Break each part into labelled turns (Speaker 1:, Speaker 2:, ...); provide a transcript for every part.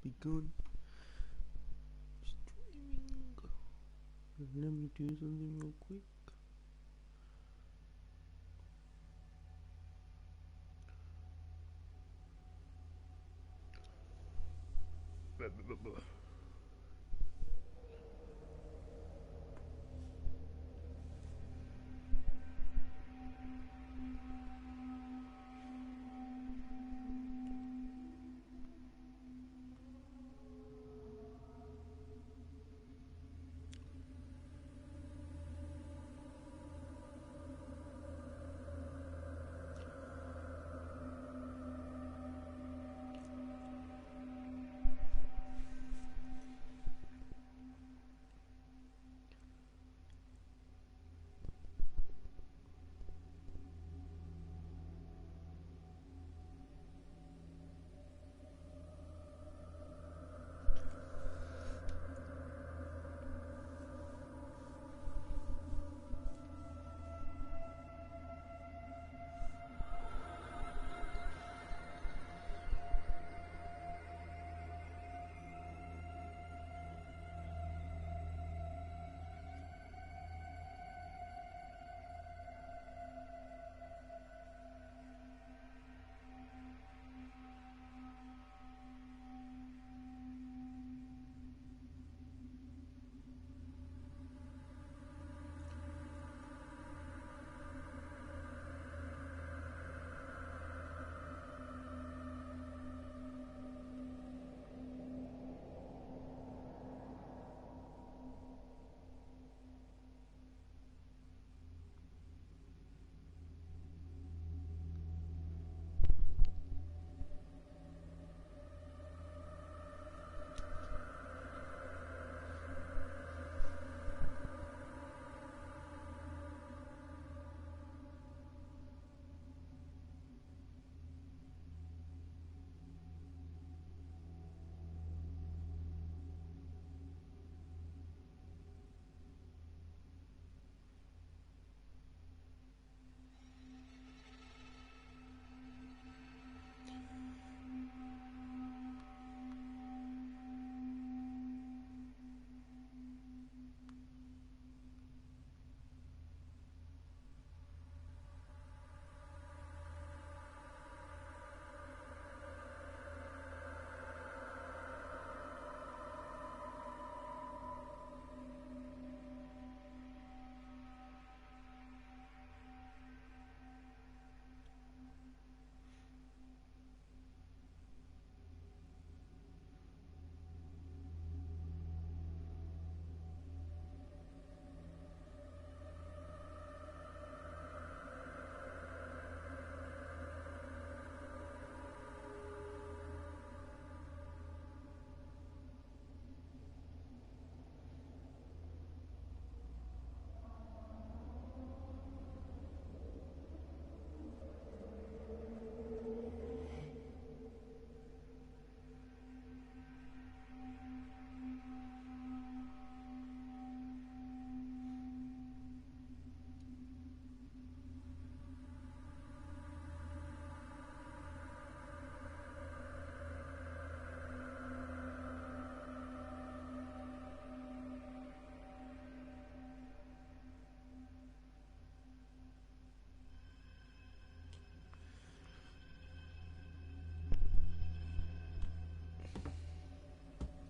Speaker 1: begun streaming. Let me do something real quick.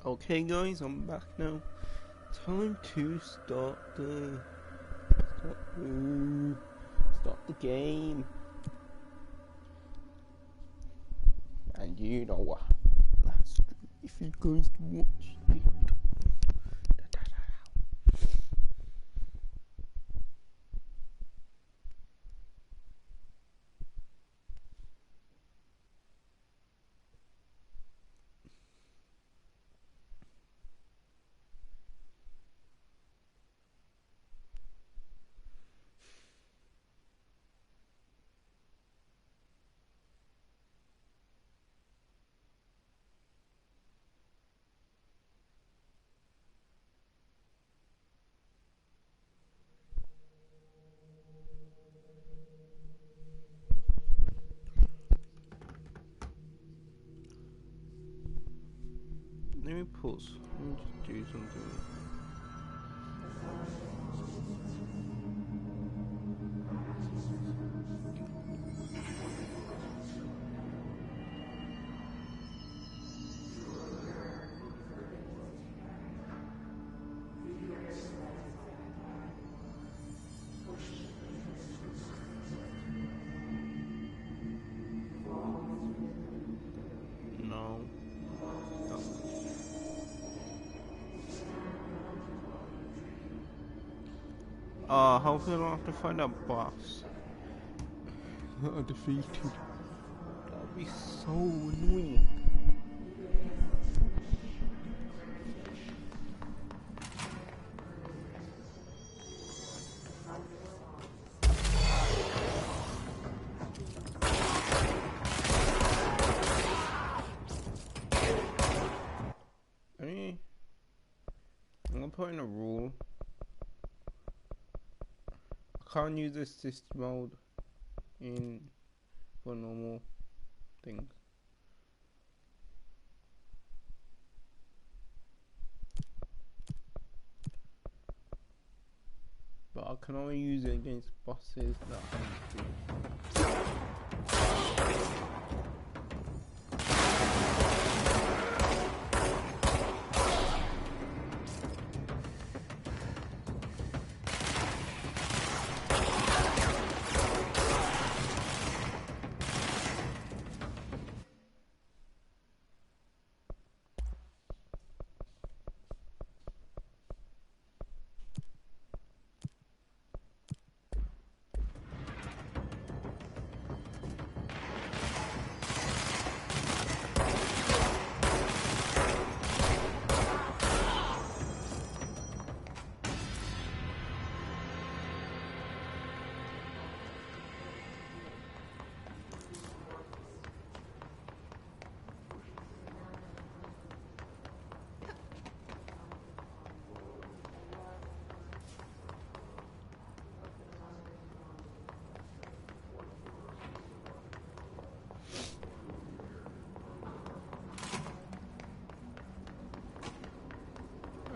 Speaker 1: Okay guys, I'm back now. Time to start the game. And you know what? That's if you guys watch it. Let me pause. Let me just do something. No. Hopefully I don't have to find a boss. Defeated. That'd be so annoying. I'm gonna put in a rule. I can't use assist mode for normal things. But I can only use it against bosses that I do.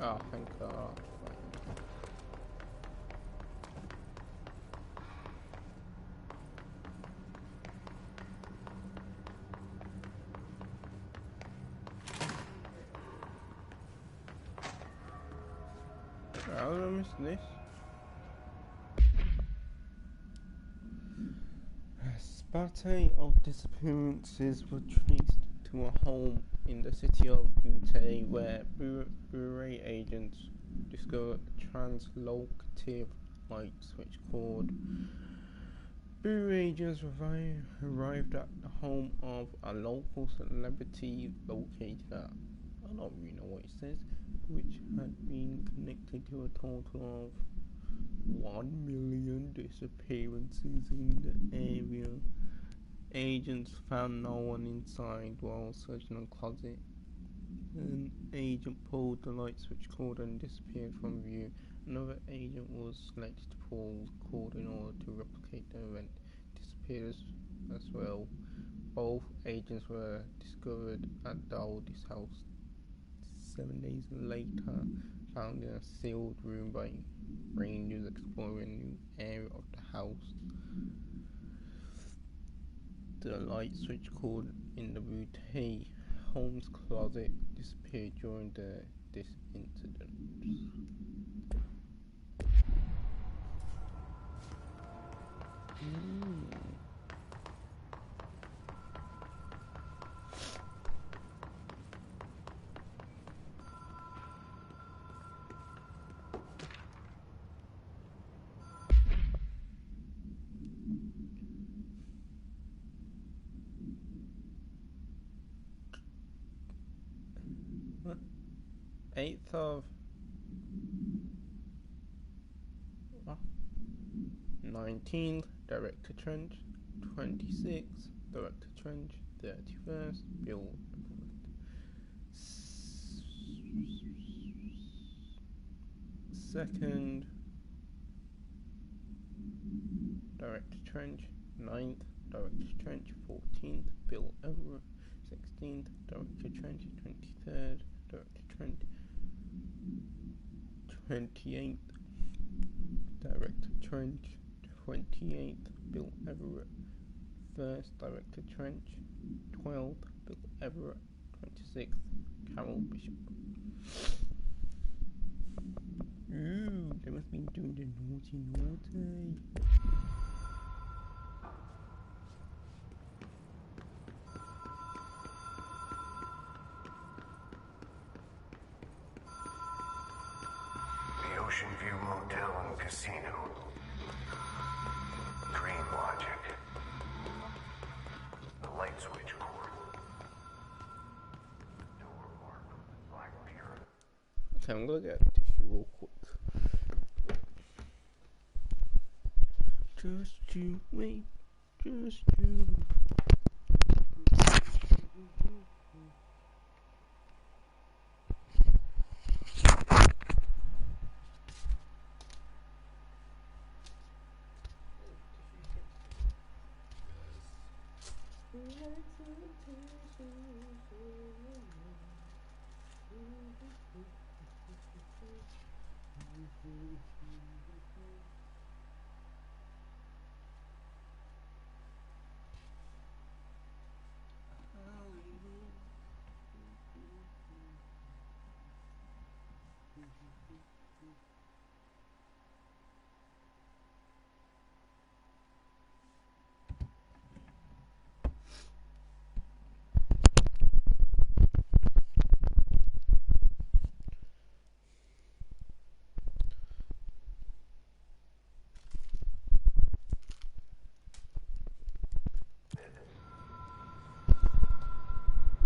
Speaker 1: Oh, thank God. How did I miss this? A spate of disappearances were traced to a home in the city of Butte where Bureau agents discovered a translocative light switch cord. Bureau agents arrived at the home of a local celebrity located at, I don't really know what it says, which had been connected to a total of 1 million disappearances in the area. Agents found no one inside while searching a closet. An agent pulled the light switch cord and disappeared from view. Another agent was selected to pull the cord in order to replicate the event. Disappeared as well. Both agents were discovered at the oldest house 7 days later, found in a sealed room by rangers exploring a new area of the house. The light switch cord in the Butte home's closet disappeared during this incident. What? 8th of 19th, Director Trench. 26th, Director Trench. 31st, Bill. 2nd, Director Trench. 9th, Director Trench. 14th, Bill Everett. 16th, Director Trench. 23rd, Director 28th, Director Trench. 28th, Bill Everett. 1st, Director Trench. 12th, Bill Everett. 26th, Carol Bishop. Ooh, they must be doing the naughty.
Speaker 2: The Ocean View Motel and Casino. Dream Logic. The Light Switch Cord. Door marked with black mirror.
Speaker 1: Okay, I'm gonna get a tissue real quick. Just you wait, just you.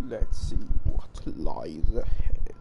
Speaker 1: Let's see what lies ahead.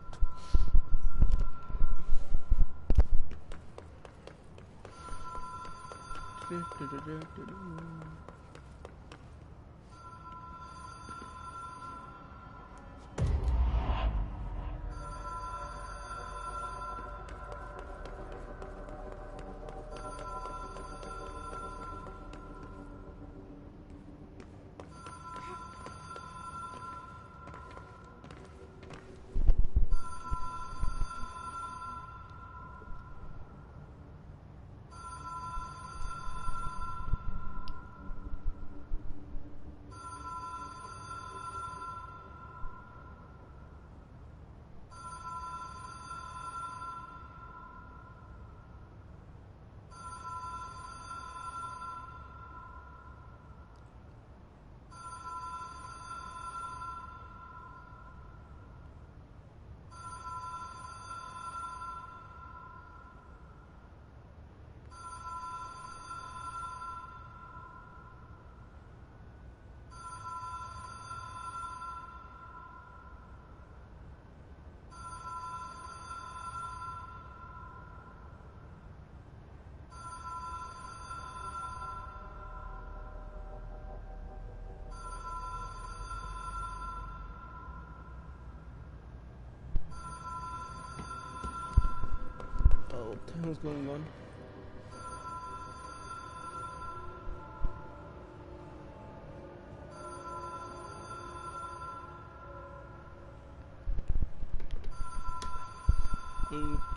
Speaker 1: What the hell's going on?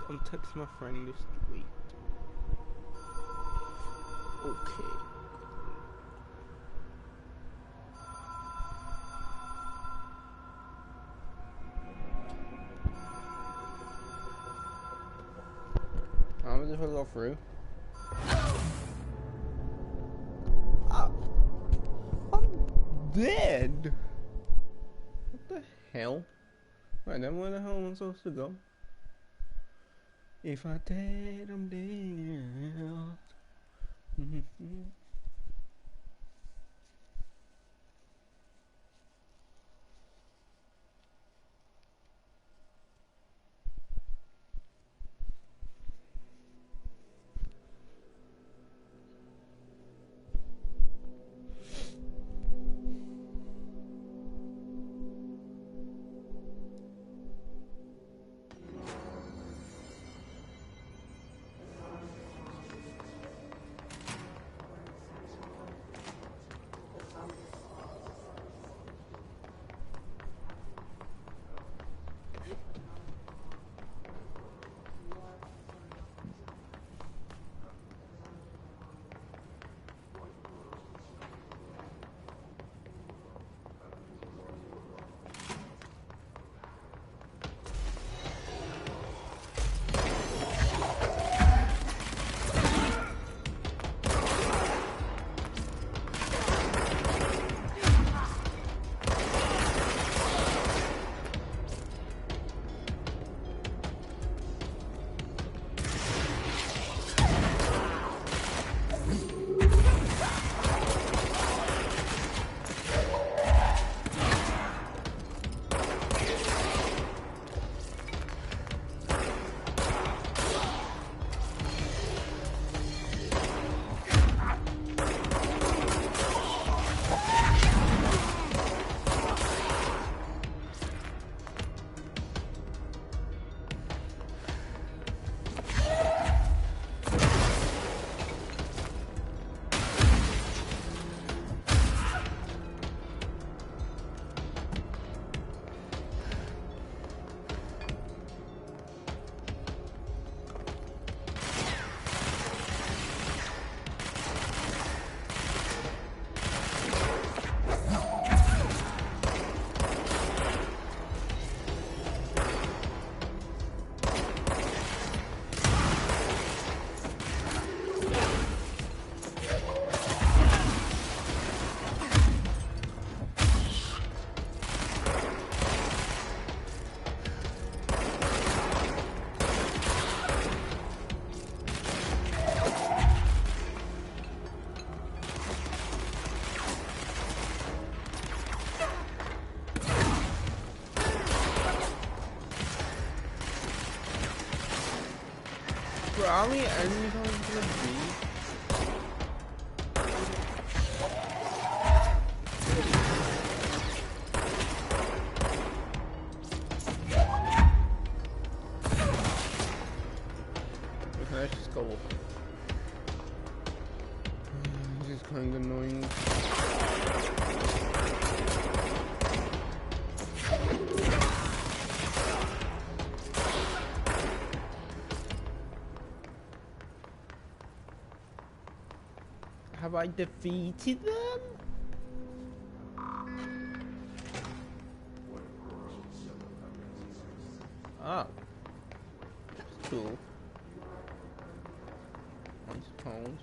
Speaker 1: I'm texting my friend this week. Okay. How does it go through? I'm dead! What the hell? Right then, where the hell am I supposed to go? If I dead, I'm dead. Bro, how many enemies are there gonna be? Okay, let's just go up. This is kind of annoying. Have I defeated them? Oh. That's cool. I suppose.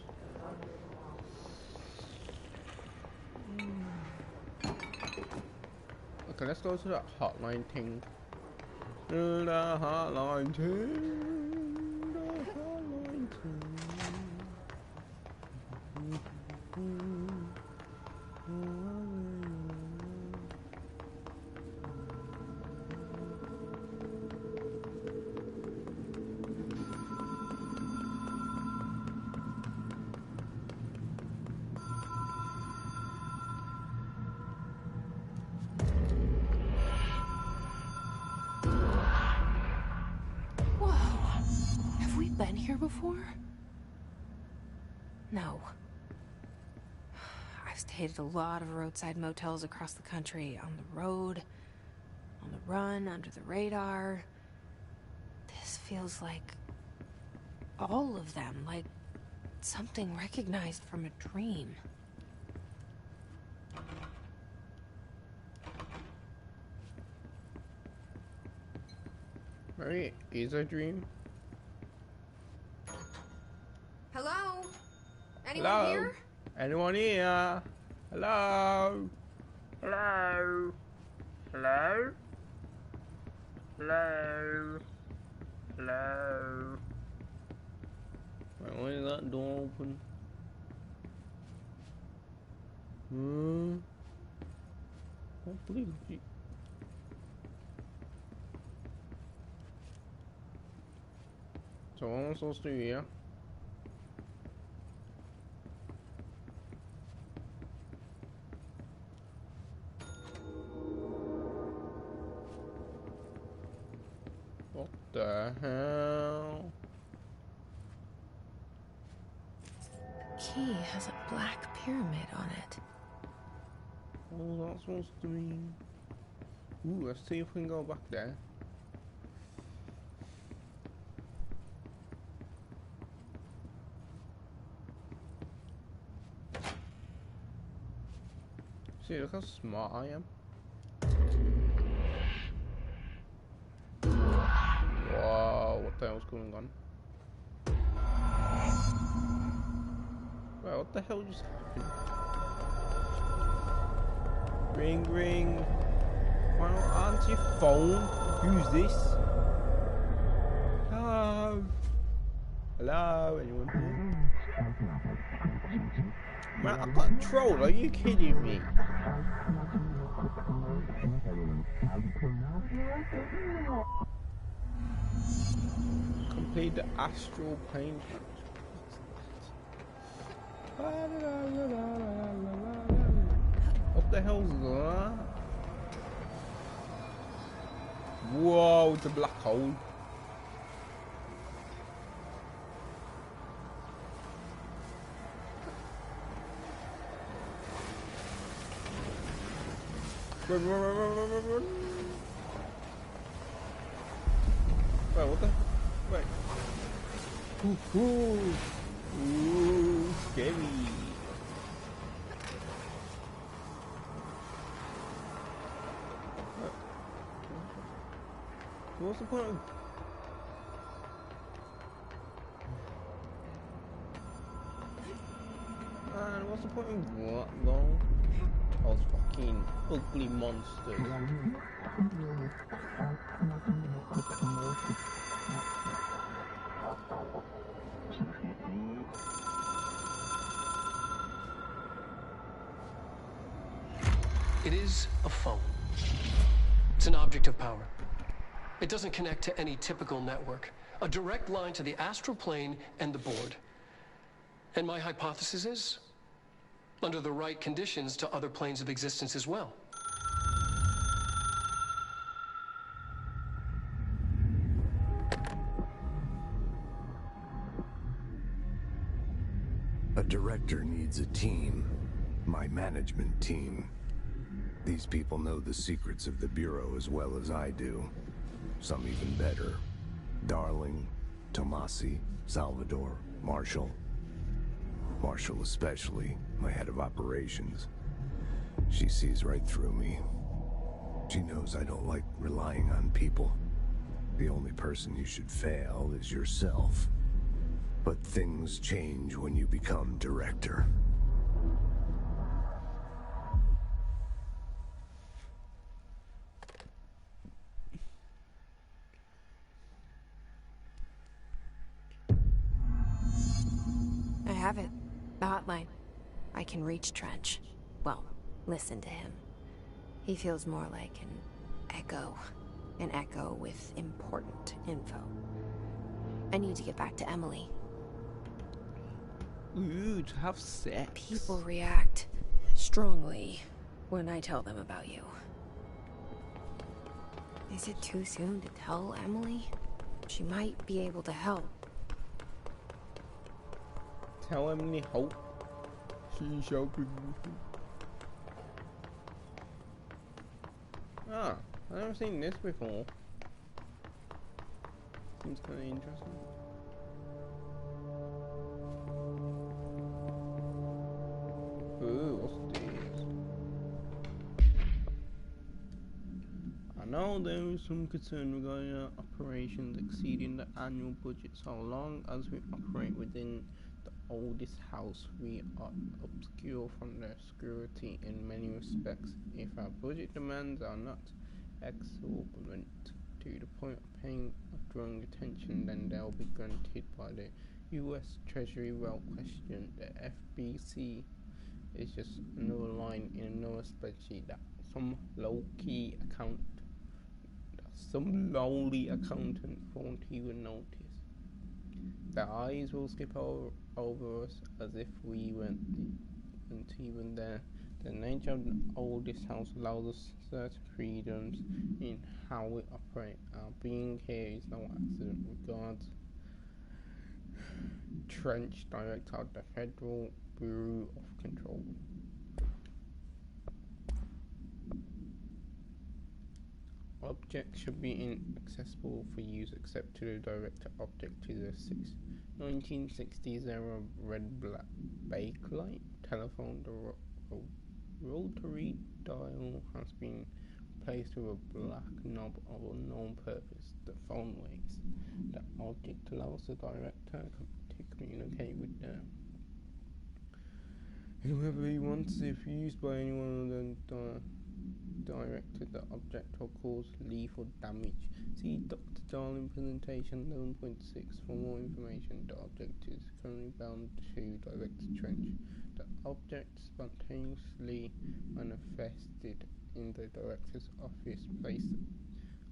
Speaker 1: Okay, let's go to that hotline thing. To the hotline thing. The hotline thing.
Speaker 3: Been here before? No. I've stayed at a lot of roadside motels across the country, on the road, on the run, under the radar. This feels like all of them, like something recognized from a dream.
Speaker 1: Right, is a dream?
Speaker 3: Hello? Anyone
Speaker 1: Hello?
Speaker 3: here?
Speaker 1: Anyone here? Hello? Hello? Hello? Hello? Hello? Wait, why is that door open? I don't believe you. So what am I supposed to do here? What the hell?
Speaker 3: The key has a black pyramid on it.
Speaker 1: What was that supposed to mean? Ooh, let's see if we can go back there. See, look how smart I am. Whoa, what the hell's going on? Wow, what the hell just happened? Ring, ring. Why not answer your phone? Who's this? Hello? Hello? Anyone here? Man, I got trolled. Are you kidding me? Complete the astral plane. What the hell's that? Whoa, it's a black hole. Run, run, run, run, run, run, run. Wait, what the? Wait. Ooh, ooh. Ooh, scary. What's the point of... Man, what's the point of what, though? Those fucking ugly monsters.
Speaker 4: It is a phone. It's an object of power. It doesn't connect to any typical network. A direct line to the astral plane and the board. And my hypothesis is, under the right conditions, to other planes of existence as well.
Speaker 5: A director needs a team. My management team. These people know the secrets of the Bureau as well as I do. Some even better. Darling, Tomasi, Salvador, Marshall. Marshall especially, my head of operations. She sees right through me. She knows I don't like relying on people. The only person you should fail is yourself. But things change when you become director.
Speaker 3: I have it. The hotline. I can reach Trench. Well, listen to him. He feels more like an echo. An echo with important info. I need to get back to Emily.
Speaker 1: Ooh, to have sex.
Speaker 3: People react strongly when I tell them about you. Is it too soon to tell Emily? She might be able to help.
Speaker 1: Tell Emily hope. She shall be. Ah, I've never seen this before. Seems kind of interesting. Ooh, what's this? I know there is some concern regarding our operations exceeding the annual budget. So long as we operate within the oldest house, we are obscure from their security in many respects. If our budget demands are not exorbitant to the point of paying or drawing attention, then they'll be granted by the U.S. Treasury. Well question, the FBC is just another line in another spreadsheet that some lowly accountant won't even notice. Their eyes will skip over us as if we weren't even there. The nature of the oldest house allows us certain freedoms in how we operate. Our being here is no accident. Regards, Trench, Director of the Federal Bureau of Control. Objects should be inaccessible for use except to the director. Object is a 1960s era red-black bakelite telephone. The rotary dial has been replaced with a black knob of unknown purpose. The phone waves. The object allows the director to communicate with them whoever he wants. If used by anyone other than director, the object will cause lethal damage. See Dr. Darling presentation 11.6 for more information. The object is currently bound to Director Trench. The object spontaneously manifested in the director's office, placed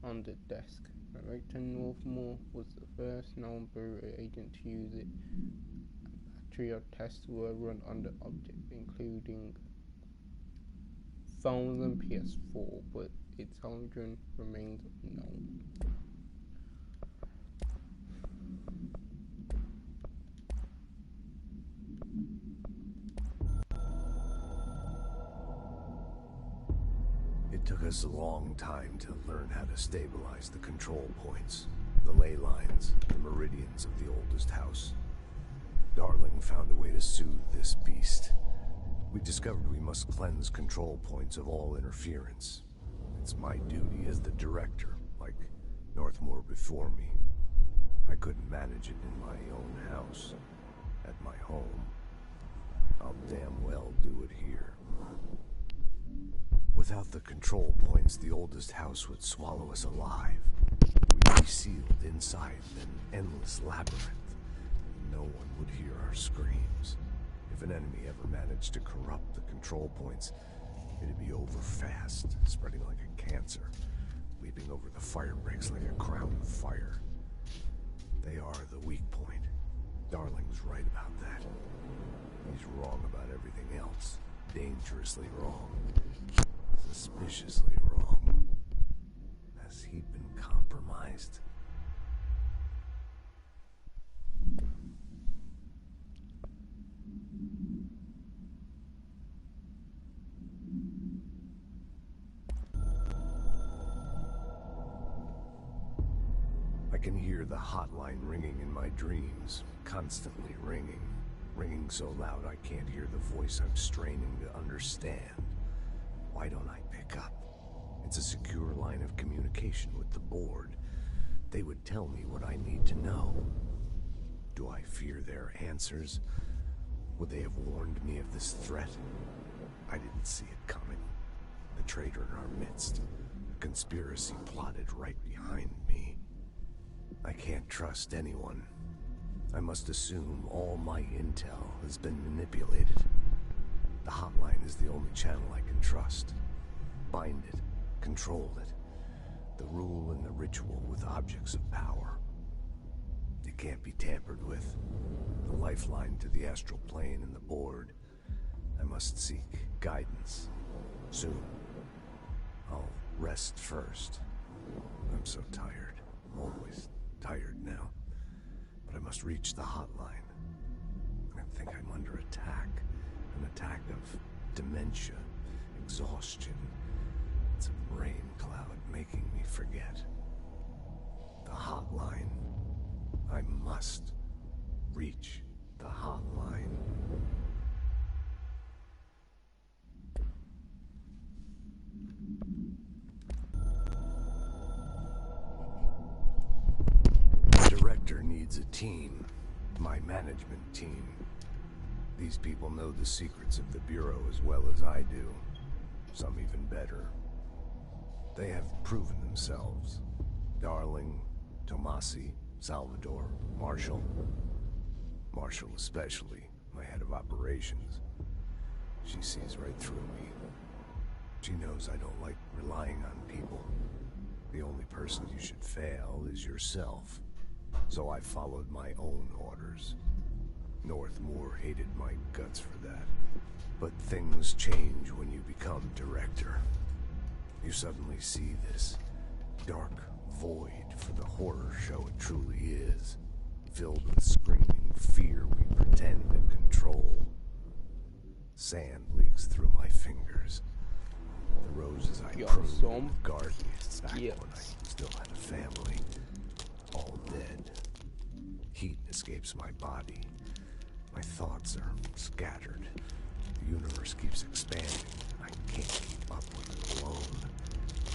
Speaker 1: on the desk. Director Northmore was the first known Bureau agent to use it. A battery of tests were run on the object, including phones and PS4, but its origin remains unknown.
Speaker 5: It took us a long time to learn how to stabilize the control points, the ley lines, the meridians of the oldest house. Darling found a way to soothe this beast. We discovered we must cleanse control points of all interference. It's my duty as the director, like Northmore before me. I couldn't manage it in my own house, at my home. I'll damn well do it here. Without the control points, the oldest house would swallow us alive. We'd be sealed inside an endless labyrinth. No one would hear our screams. If an enemy ever managed to corrupt the control points, it'd be over fast, spreading like a cancer. leaping over the fire breaks like a crown of fire. They are the weak point. Darling's right about that. He's wrong about everything else. Dangerously wrong. Suspiciously wrong. Has he been compromised? I can hear the hotline ringing in my dreams, constantly ringing. Ringing so loud I can't hear the voice I'm straining to understand. Why don't I pick up? It's a secure line of communication with the board. They would tell me what I need to know. Do I fear their answers? Would they have warned me of this threat? I didn't see it coming. The traitor in our midst. A conspiracy plotted right behind me. I can't trust anyone. I must assume all my intel has been manipulated. The hotline is the only channel I can trust. Bind it, control it. The rule and the ritual with objects of power. It can't be tampered with. The lifeline to the astral plane and the board. I must seek guidance. Soon. I'll rest first. I'm so tired. I'm always tired now. But I must reach the hotline. I think I'm under attack. An attack of dementia, exhaustion. It's a brain cloud making me forget. The hotline. I must reach the hotline. The director needs a team. My management team. These people know the secrets of the Bureau as well as I do. Some even better. They have proven themselves. Darling, Tomasi, Salvador, Marshall. Marshall especially, my head of operations. She sees right through me. She knows I don't like relying on people. The only person you should fail is yourself. So I followed my own orders. Northmoor hated my guts for that. But things change when you become director. You suddenly see this dark void for the horror show it truly is, filled with screaming fear we pretend to control. Sand leaks through my fingers. The roses I pruned in the garden back when I still had a family, all dead. Heat escapes my body. My thoughts are scattered. The universe keeps expanding. I can't keep up with it alone.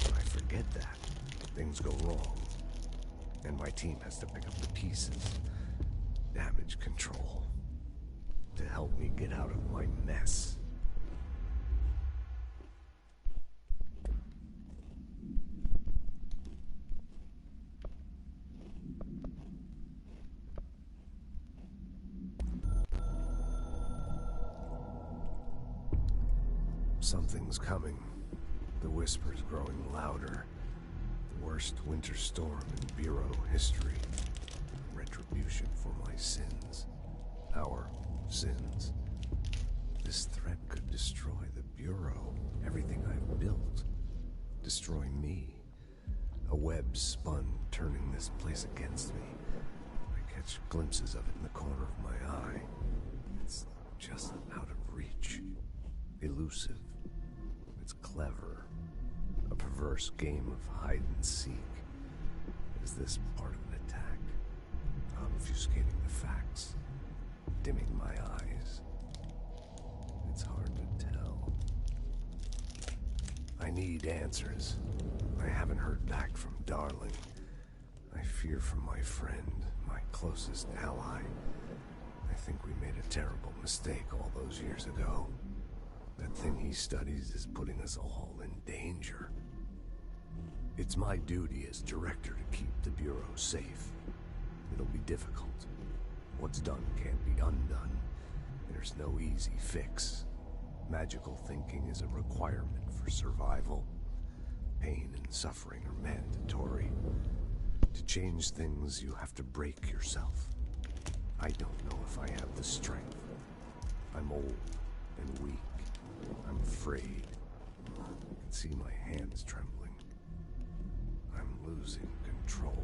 Speaker 5: When I forget that, things go wrong. And my team has to pick up the pieces. Damage control. To help me get out of my mess. Something's coming. The whisper's growing louder. The worst winter storm in Bureau history. Retribution for my sins. Our sins. This threat could destroy the Bureau. Everything I've built. Destroy me. A web spun, turning this place against me. I catch glimpses of it in the corner of my eye. It's just out of reach. Elusive. It's clever. A perverse game of hide and seek. Is this part of an attack? Obfuscating the facts. Dimming my eyes. It's hard to tell. I need answers. I haven't heard back from Darling. I fear for my friend, my closest ally. I think we made a terrible mistake all those years ago. That thing he studies is putting us all in danger. It's my duty as director to keep the Bureau safe. It'll be difficult. What's done can't be undone. There's no easy fix. Magical thinking is a requirement for survival. Pain and suffering are mandatory. To change things, you have to break yourself. I don't know if I have the strength. I'm old and weak. I'm afraid. I can see my hands trembling. I'm losing control.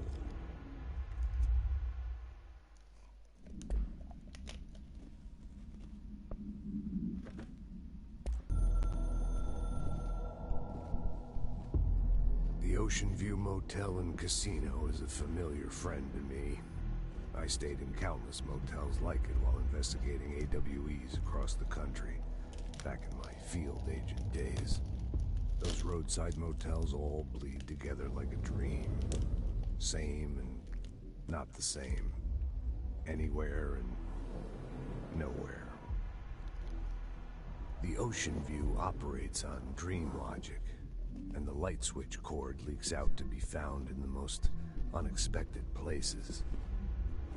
Speaker 5: The Ocean View Motel and Casino is a familiar friend to me. I stayed in countless motels like it while investigating AWEs across the country, back in my field agent days. Those roadside motels all bleed together like a dream. Same and not the same. Anywhere and nowhere. The Ocean View operates on dream logic, and the light switch cord leaks out to be found in the most unexpected places.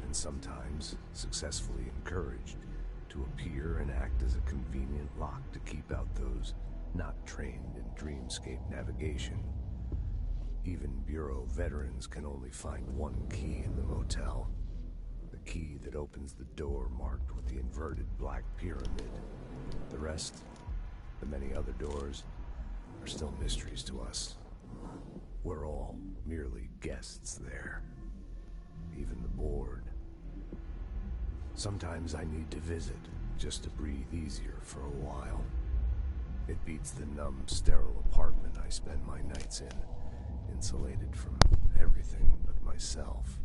Speaker 5: And sometimes successfully encouraged to appear and act as a convenient lock to keep out those not trained in dreamscape navigation. Even Bureau veterans can only find one key in the motel. The key that opens the door marked with the inverted black pyramid. The rest, the many other doors, are still mysteries to us. We're all merely guests there. Even the board. Sometimes I need to visit, just to breathe easier for a while. It beats the numb, sterile apartment I spend my nights in, insulated from everything but myself.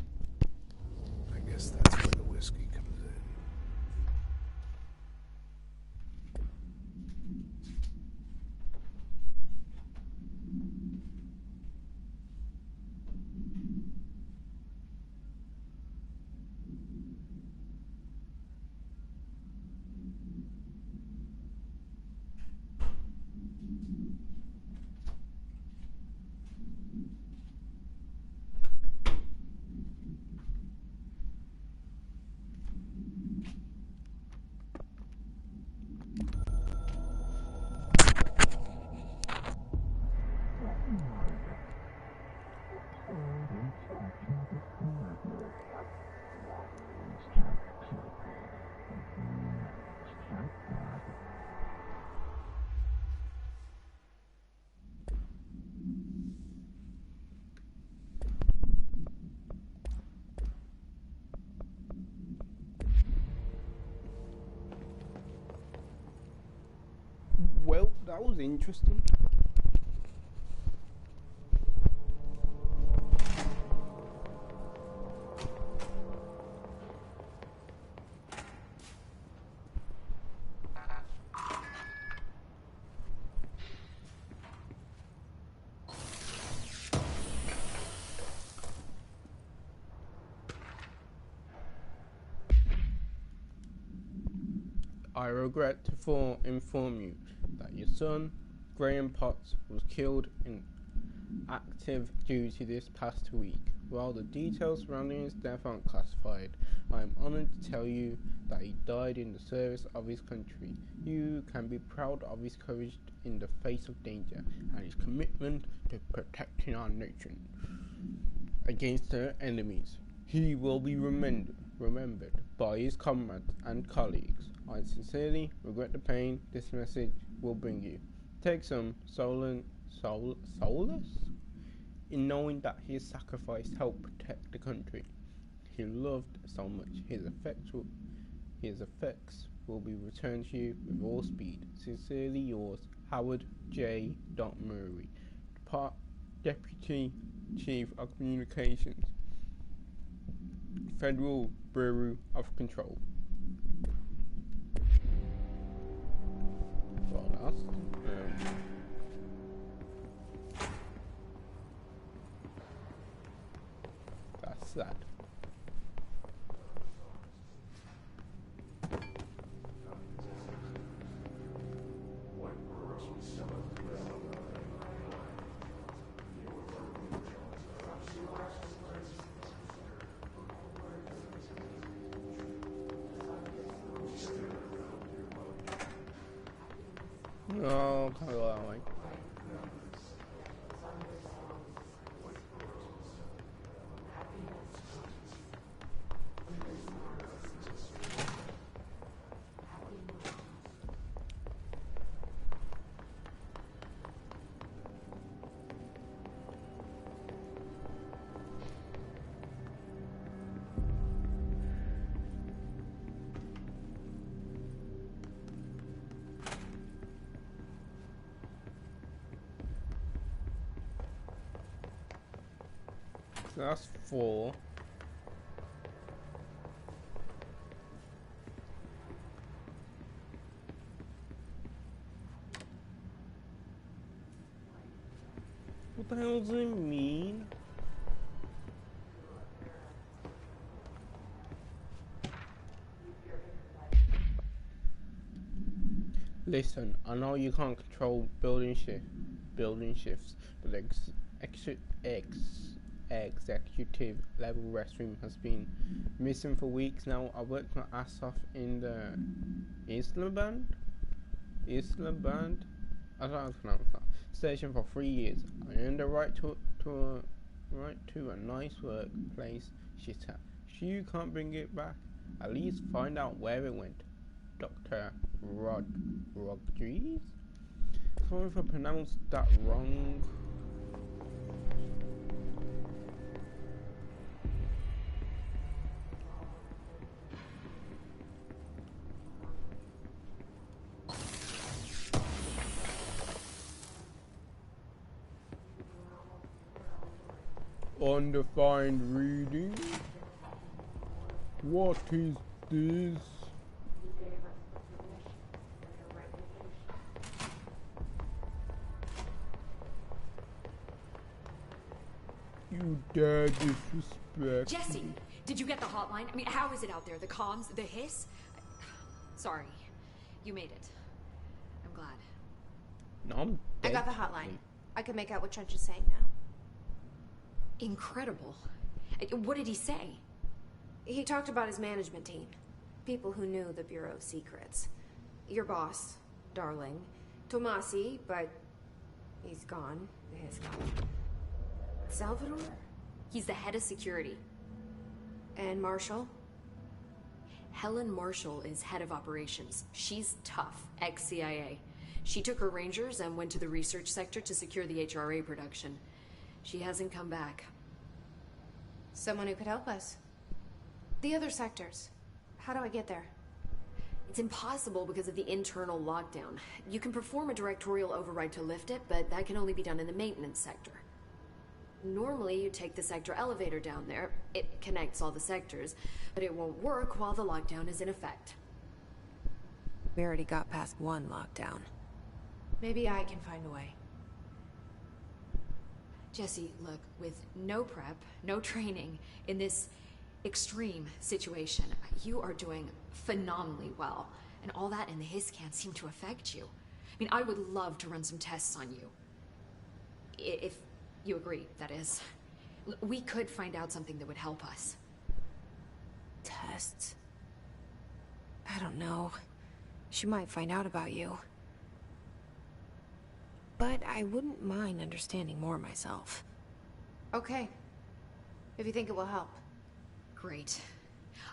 Speaker 5: I guess that's where the whiskey comes in.
Speaker 1: Well, that was interesting. I regret to inform you that your son, Graham Potts, was killed in active duty this past week. While the details surrounding his death aren't classified, I am honored to tell you that he died in the service of his country. You can be proud of his courage in the face of danger and his commitment to protecting our nation against her enemies. He will be remembered by his comrades and colleagues. I sincerely regret the pain this message will bring you. Take some solace in knowing that his sacrifice helped protect the country he loved so much. His effects will be returned to you with all speed. Sincerely yours, Howard J. Murray, Deputy Chief of Communications, Federal Bureau of Control. Well, that's that. No, can't go that way. So that's 4. What the hell does it mean? Listen, I know you can't control building shifts, but the executive level restroom has been missing for weeks now. I worked my ass off in the Isla Band, I don't know how to pronounce that, station for 3 years. I earned the right to a nice workplace. You can't bring it back. At least find out where it went. Dr. Rodriguez? Sorry if I pronounced that wrong. Undefined reading. What is this? You dare disrespect.
Speaker 6: Jesse, did you get the hotline? I mean, how is it out there? The comms, the hiss? Sorry, you made it. I'm glad.
Speaker 1: No, I'm dead.
Speaker 3: I got the hotline. I can make out what Trench is saying now.
Speaker 6: Incredible. What did he say?
Speaker 3: He talked about his management team. People who knew the Bureau's secrets. Your boss, Darling. Tomasi, but he's gone. He's gone. Salvador?
Speaker 6: He's the head of security.
Speaker 3: And Marshall?
Speaker 6: Helen Marshall is head of operations. She's tough, ex-CIA. She took her Rangers and went to the research sector to secure the HRA production. She hasn't come back.
Speaker 3: Someone who could help us. The other sectors. How do I get there?
Speaker 6: It's impossible because of the internal lockdown. You can perform a directorial override to lift it, but that can only be done in the maintenance sector. Normally, you take the sector elevator down there. It connects all the sectors, but it won't work while the lockdown is in effect.
Speaker 3: We already got past one lockdown. Maybe I can find a way.
Speaker 6: Jesse, look, with no prep, no training, in this extreme situation, you are doing phenomenally well. And all that in the hiss can't seem to affect you. I mean, I would love to run some tests on you. If you agree, that is. We could find out something that would help us.
Speaker 3: Tests? I don't know. She might find out about you. But I wouldn't mind understanding more myself. Okay. If you think it will help.
Speaker 6: Great.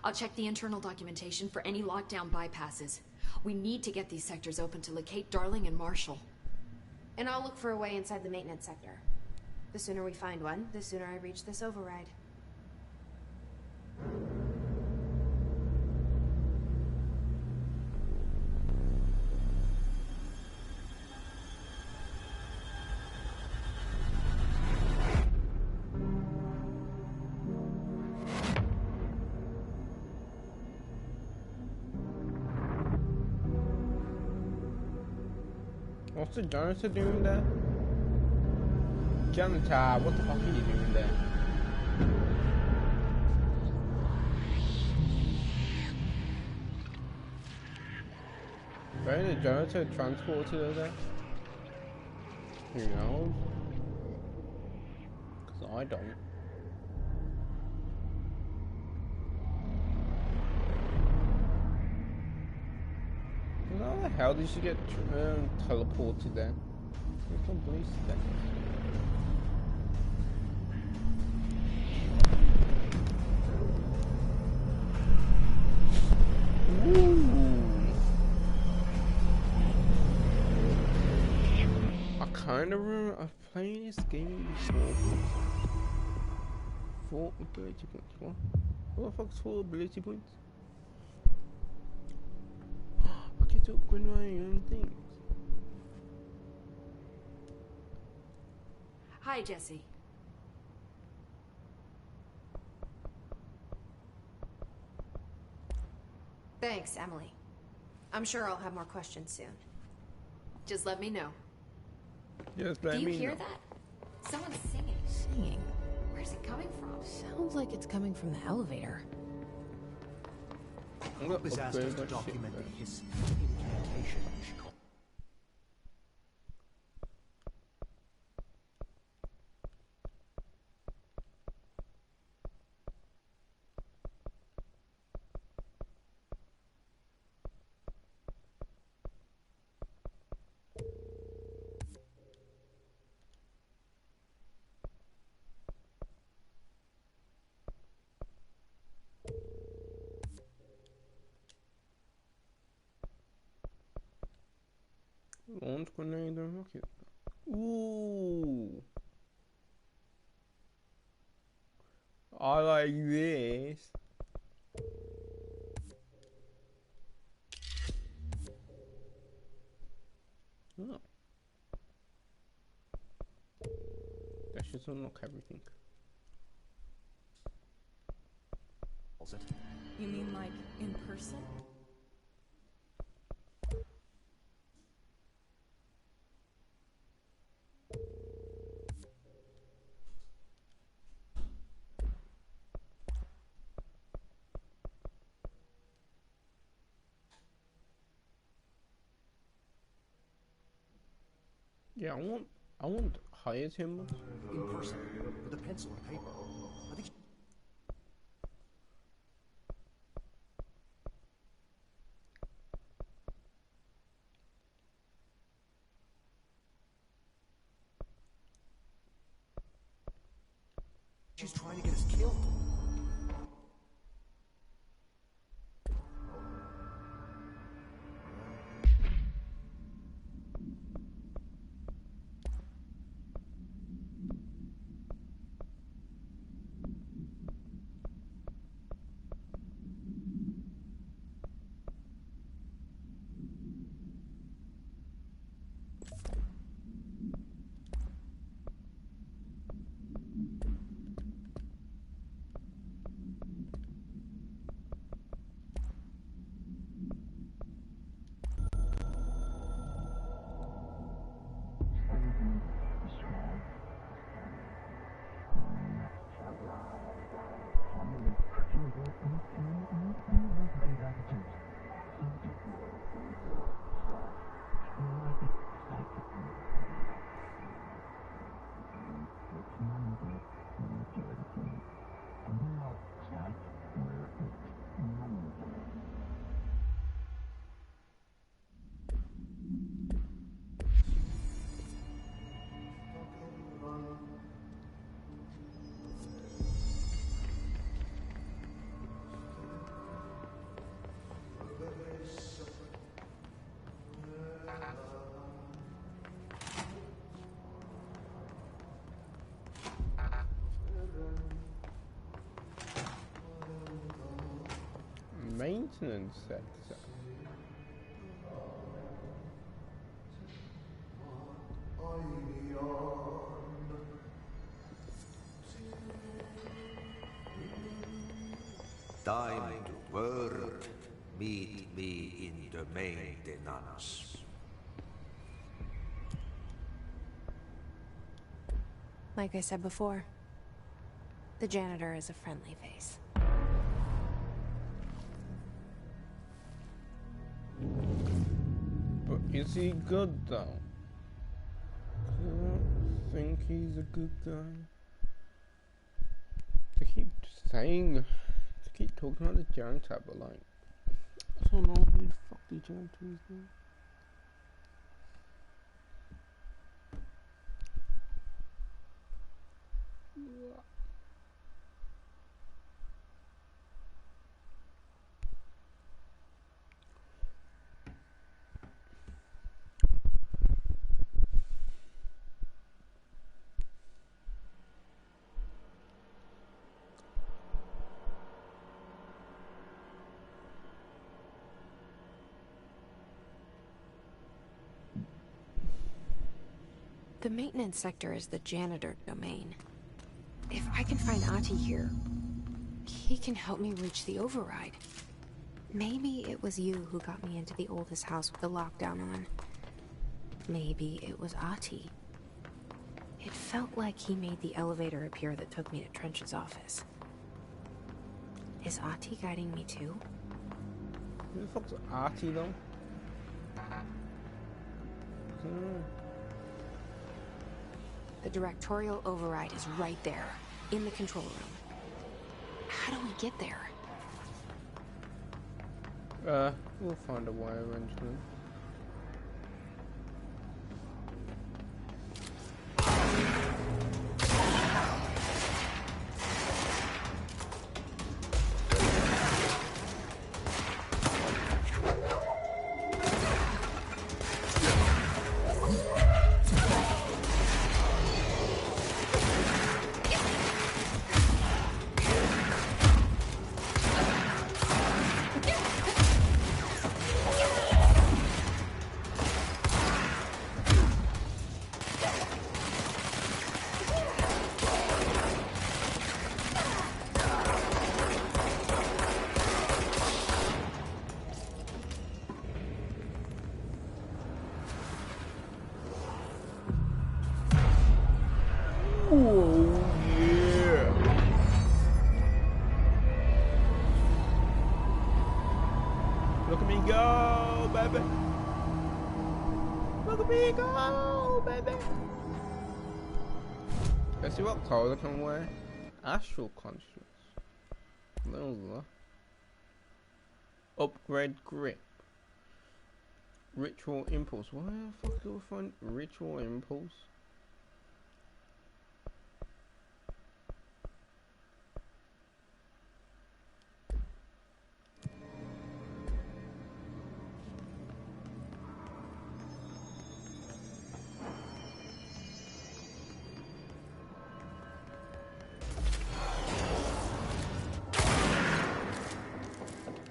Speaker 6: I'll check the internal documentation for any lockdown bypasses. We need to get these sectors open to locate Darling and Marshall.
Speaker 3: And I'll look for a way inside the maintenance sector. The sooner we find one, the sooner I reach this override.
Speaker 1: What's the janitor doing there? Janitor, what the fuck are you doing there? Where the janitor transported her there? Who knows? Because I don't. How the hell did she get teleported then? There's no police there. I kind of remember I've played this game before. 4 ability points. What the fuck's 4 ability points? I get to upgrade my own things.
Speaker 6: Hi, Jesse.
Speaker 3: Thanks, Emily. I'm sure I'll have more questions soon.
Speaker 6: Just let me know.
Speaker 1: Just
Speaker 6: Do
Speaker 1: let
Speaker 6: you
Speaker 1: me
Speaker 6: hear
Speaker 1: know.
Speaker 6: that? Someone's singing.
Speaker 3: Singing.
Speaker 6: Where's it coming from?
Speaker 3: Sounds like it's coming from the elevator.
Speaker 1: I'm gonna
Speaker 7: was asked
Speaker 1: upgrade
Speaker 7: us to
Speaker 1: my shit
Speaker 7: document
Speaker 1: then.
Speaker 7: his incantation she called.
Speaker 1: Launch grenade and rocket. Ooh. I like this. Oh. That should unlock everything.
Speaker 7: It.
Speaker 8: You mean like in person?
Speaker 1: Yeah, I want higher timbers.
Speaker 7: In person, with a pencil and paper. I think she's trying to get us killed.
Speaker 1: Maintenance sector.
Speaker 9: Time to work. Meet me in the maintenance.
Speaker 3: Like I said before, the janitor is a friendly face.
Speaker 1: But is he good though? I don't think he's a good guy. They keep saying, they keep talking about the janitor, but like, I don't know who the fuck the janitor is now.
Speaker 3: The maintenance sector is the janitor domain. If I can find Ahti here, he can help me reach the override. Maybe it was you who got me into the oldest house with the lockdown on. Maybe it was Ahti. It felt like he made the elevator appear that took me to Trench's office. Is Ahti guiding me too?
Speaker 1: Who the fuck's Ahti though?
Speaker 3: The directorial override is right there, in the control room. How do we get there?
Speaker 1: We'll find a way eventually. Look at me go, baby. Look at me go, baby. Let's see what clothes I can wear. Astral constructs. Those are. Upgrade grip. Ritual impulse. Where the fuck do I find ritual impulse?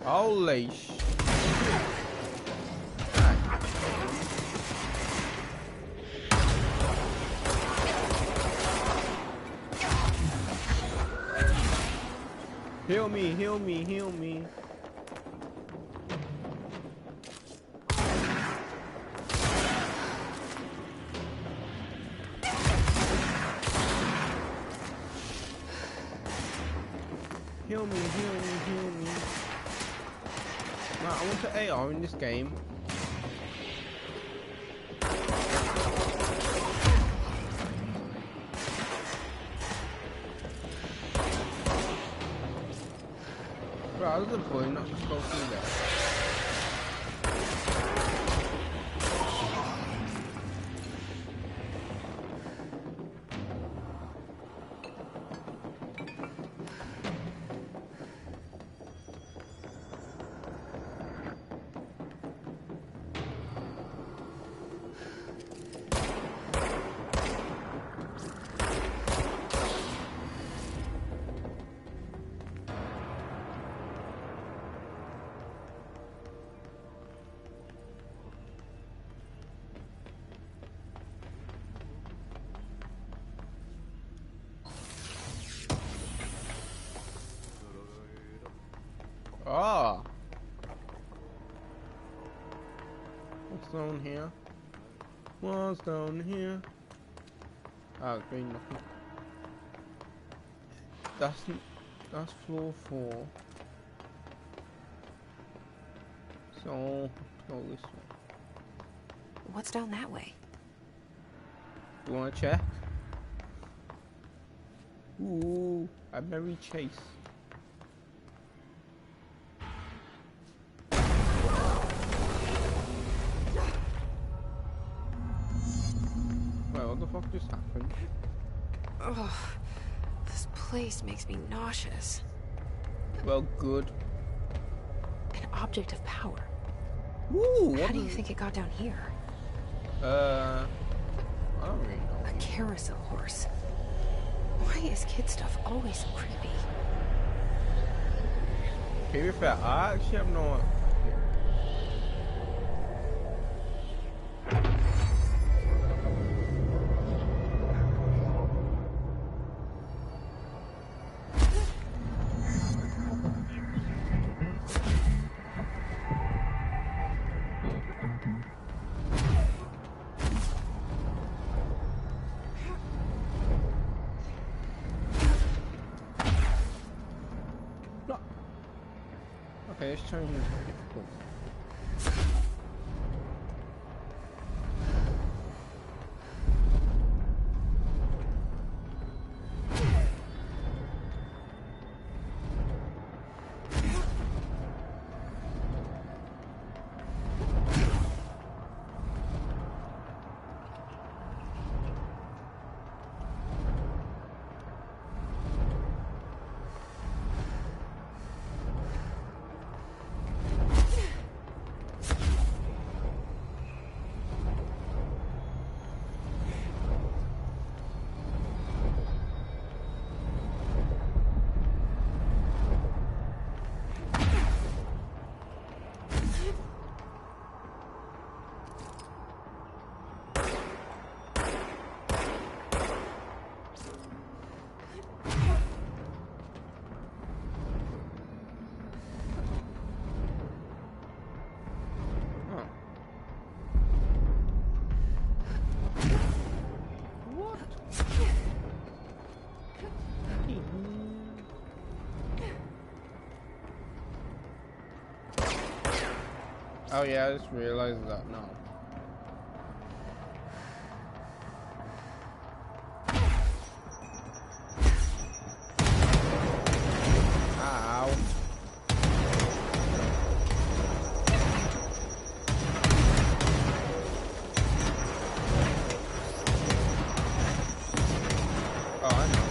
Speaker 1: Holy sh... Heal me, heal me, heal me. Heal me, heal me, heal me. I want to AR in this game. Bro, I was a boy, not supposed to do that. Ah! What's down here? What's down here? Ah, green nothing. That's floor 4. So go this way.
Speaker 3: What's down that way?
Speaker 1: You wanna check? Ooh, a merry chase. What the fuck just happened?
Speaker 3: Ugh, this place makes me nauseous.
Speaker 1: Well, good.
Speaker 3: An object of power.
Speaker 1: Ooh,
Speaker 3: how do you think it got down here?
Speaker 1: I don't really know.
Speaker 3: A carousel horse. Why is kid stuff always so creepy?
Speaker 1: To be fair, I actually have no... No. Okay, let's change it to difficult. Oh yeah, I just realized that now. Ow. Oh, I know.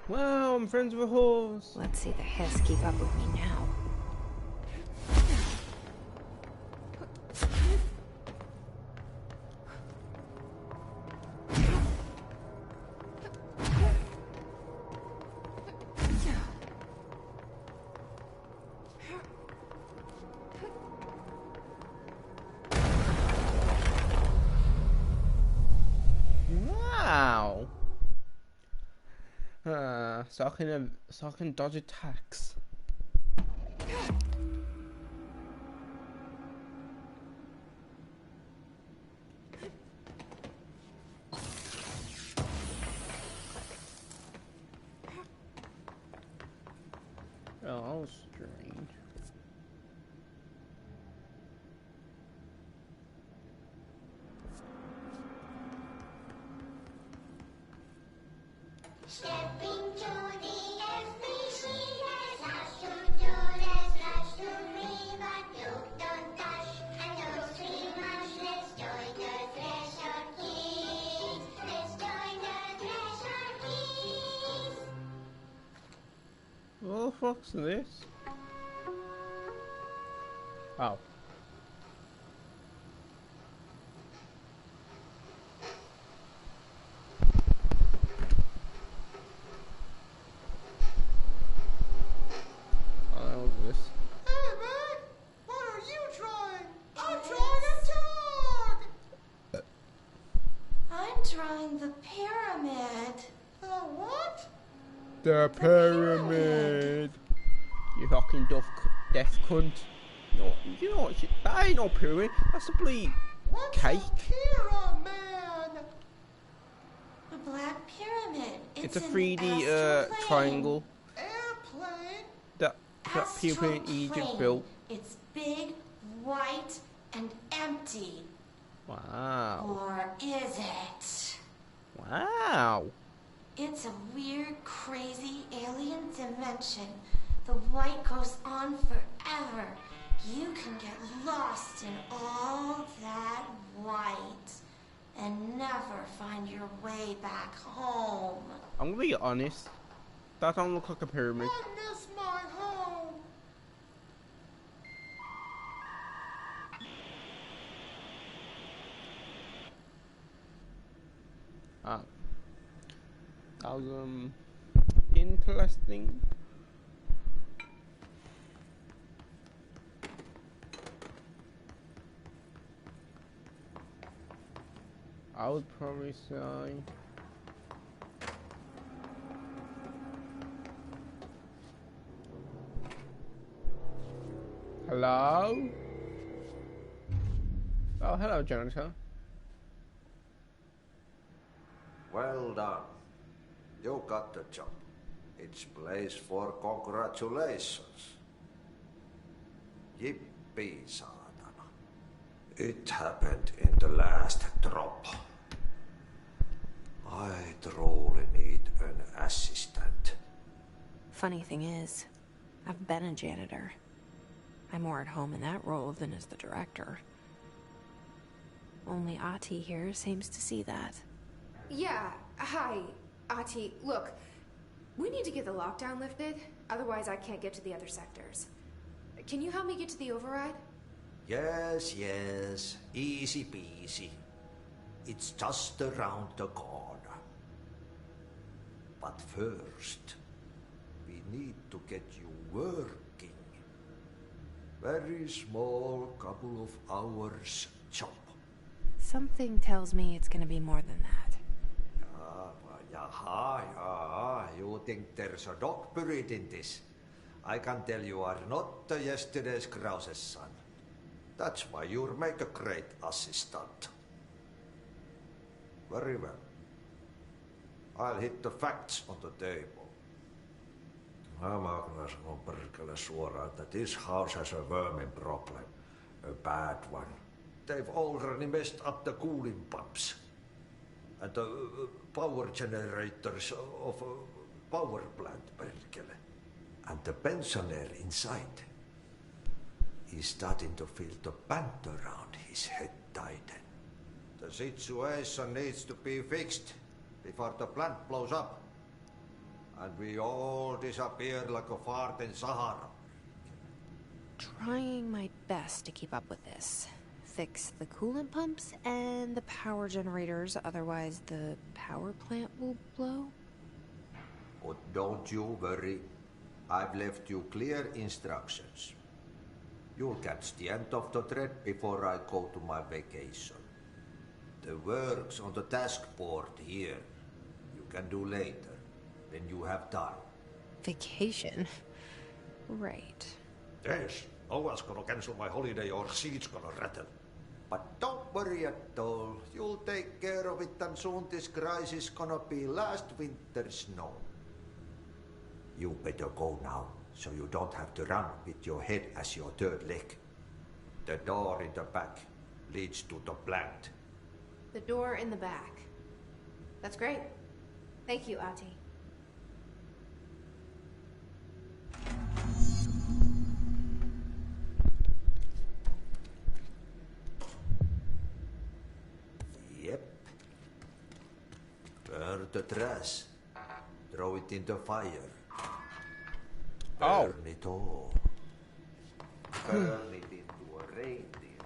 Speaker 1: Wow, I'm friends with a horse.
Speaker 3: Let's see the Hiss keep up with me now.
Speaker 1: Wow. So I can dodge attacks. Oh, that was strange.
Speaker 10: Stepping to the FBC, there's lots to do, there's lots to read, but you don't dash and don't scream much. Let's join the Thresher Kids. Let's join the Thresher Kids.
Speaker 1: What the fuck's this? Oh. Oh, that was this.
Speaker 7: Hey, man! What are you trying? I'm trying to talk!
Speaker 10: I'm drawing the pyramid.
Speaker 7: The what?
Speaker 1: The pyramid. You fucking deaf cunt. No, you know what? That ain't no pyramid. That's a bleep
Speaker 7: What's
Speaker 1: cake.
Speaker 7: a pyramid?
Speaker 10: A black pyramid.
Speaker 1: It's a
Speaker 10: in
Speaker 1: 3D
Speaker 10: the astral plane.
Speaker 1: triangle
Speaker 7: Airplane?
Speaker 1: that people in
Speaker 10: Astral
Speaker 1: Egypt
Speaker 10: plane.
Speaker 1: built.
Speaker 10: It's big, white, and empty.
Speaker 1: Wow.
Speaker 10: Or is it?
Speaker 1: Wow.
Speaker 10: It's a weird, crazy alien dimension. The white goes on forever. You can get lost in all that white and never find your way back home.
Speaker 1: I'm gonna be honest. That don't look like a pyramid.
Speaker 7: I miss my home.
Speaker 1: Ah. Sounds interesting. I would probably say hello? Oh, hello, janitor.
Speaker 9: Well done. You got the job. It's place for congratulations. Yippee, saatana. It happened in the last drop. I truly need an assistant.
Speaker 3: Funny thing is, I've been a janitor. I'm more at home in that role than as the director. Only Ati here seems to see that.
Speaker 6: Yeah, hi, Ati. Look, we need to get the lockdown lifted, otherwise I can't get to the other sectors. Can you help me get to the override?
Speaker 9: Yes, yes. Easy peasy. It's just around the corner. But first, we need to get you working. Very small, couple of hours job.
Speaker 3: Something tells me it's gonna be more than that.
Speaker 9: Yaha. You think there's a dog buried in this? I can tell you are not the yesterday's Krause's son. That's why you'll make a great assistant. Very well. I'll hit the facts on the table. Mä kyllä sanon perkele suoraan, että this house has a vermin problem. A bad one. They've already messed up the cooling pumps. And the power generators of a power plant, perkele. And the pensioner inside. He's starting to feel the band around his head tighten. The situation needs to be fixed before the plant blows up. And we all disappear like a fart in Sahara.
Speaker 3: Trying my best to keep up with this. Fix the coolant pumps and the power generators, otherwise the power plant will blow.
Speaker 9: But don't you worry. I've left you clear instructions. You'll catch the end of the thread before I go to my vacation. The work's on the task board here. You can do later, when you have time.
Speaker 3: Vacation? Right.
Speaker 9: Yes, no one's gonna cancel my holiday or seat's gonna rattle. But don't worry at all. You'll take care of it and soon this crisis gonna be last winter's snow. You better go now, so you don't have to run with your head as your third leg. The door in the back leads to the plant.
Speaker 6: The door in the back. That's great. Thank you, Ati.
Speaker 9: Yep. Burn the trash. Throw it in the fire.
Speaker 1: Oh.
Speaker 9: Burn it all. Burn it into a reindeer.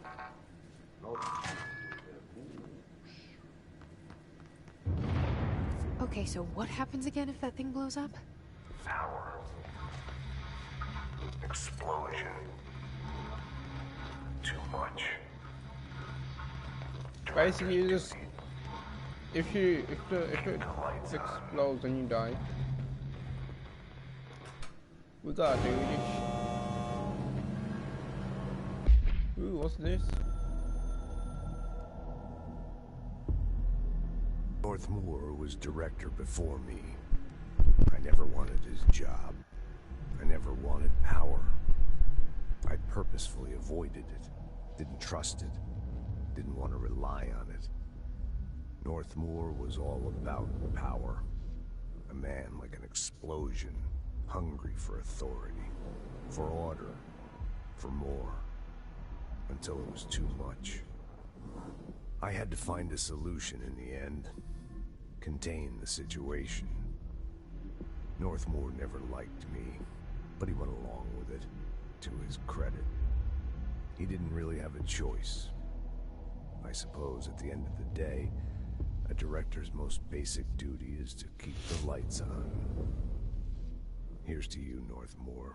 Speaker 9: Not into a goose.
Speaker 3: Okay, so what happens again if that thing blows up?
Speaker 2: Power. Explosion. Too much.
Speaker 1: Basically, you just if it explodes and you die, we gotta do this. Ooh, what's this?
Speaker 5: Northmoor was director before me. I never wanted his job. I never wanted power. I purposefully avoided it. Didn't trust it. Didn't want to rely on it. Northmoor was all about power. A man like an explosion, hungry for authority, for order, for more, until it was too much. I had to find a solution in the end. Contain the situation. Northmoor never liked me, but he went along with it, to his credit. He didn't really have a choice. I suppose at the end of the day, a A director's most basic duty is to keep the lights on. Here's to you, Northmore.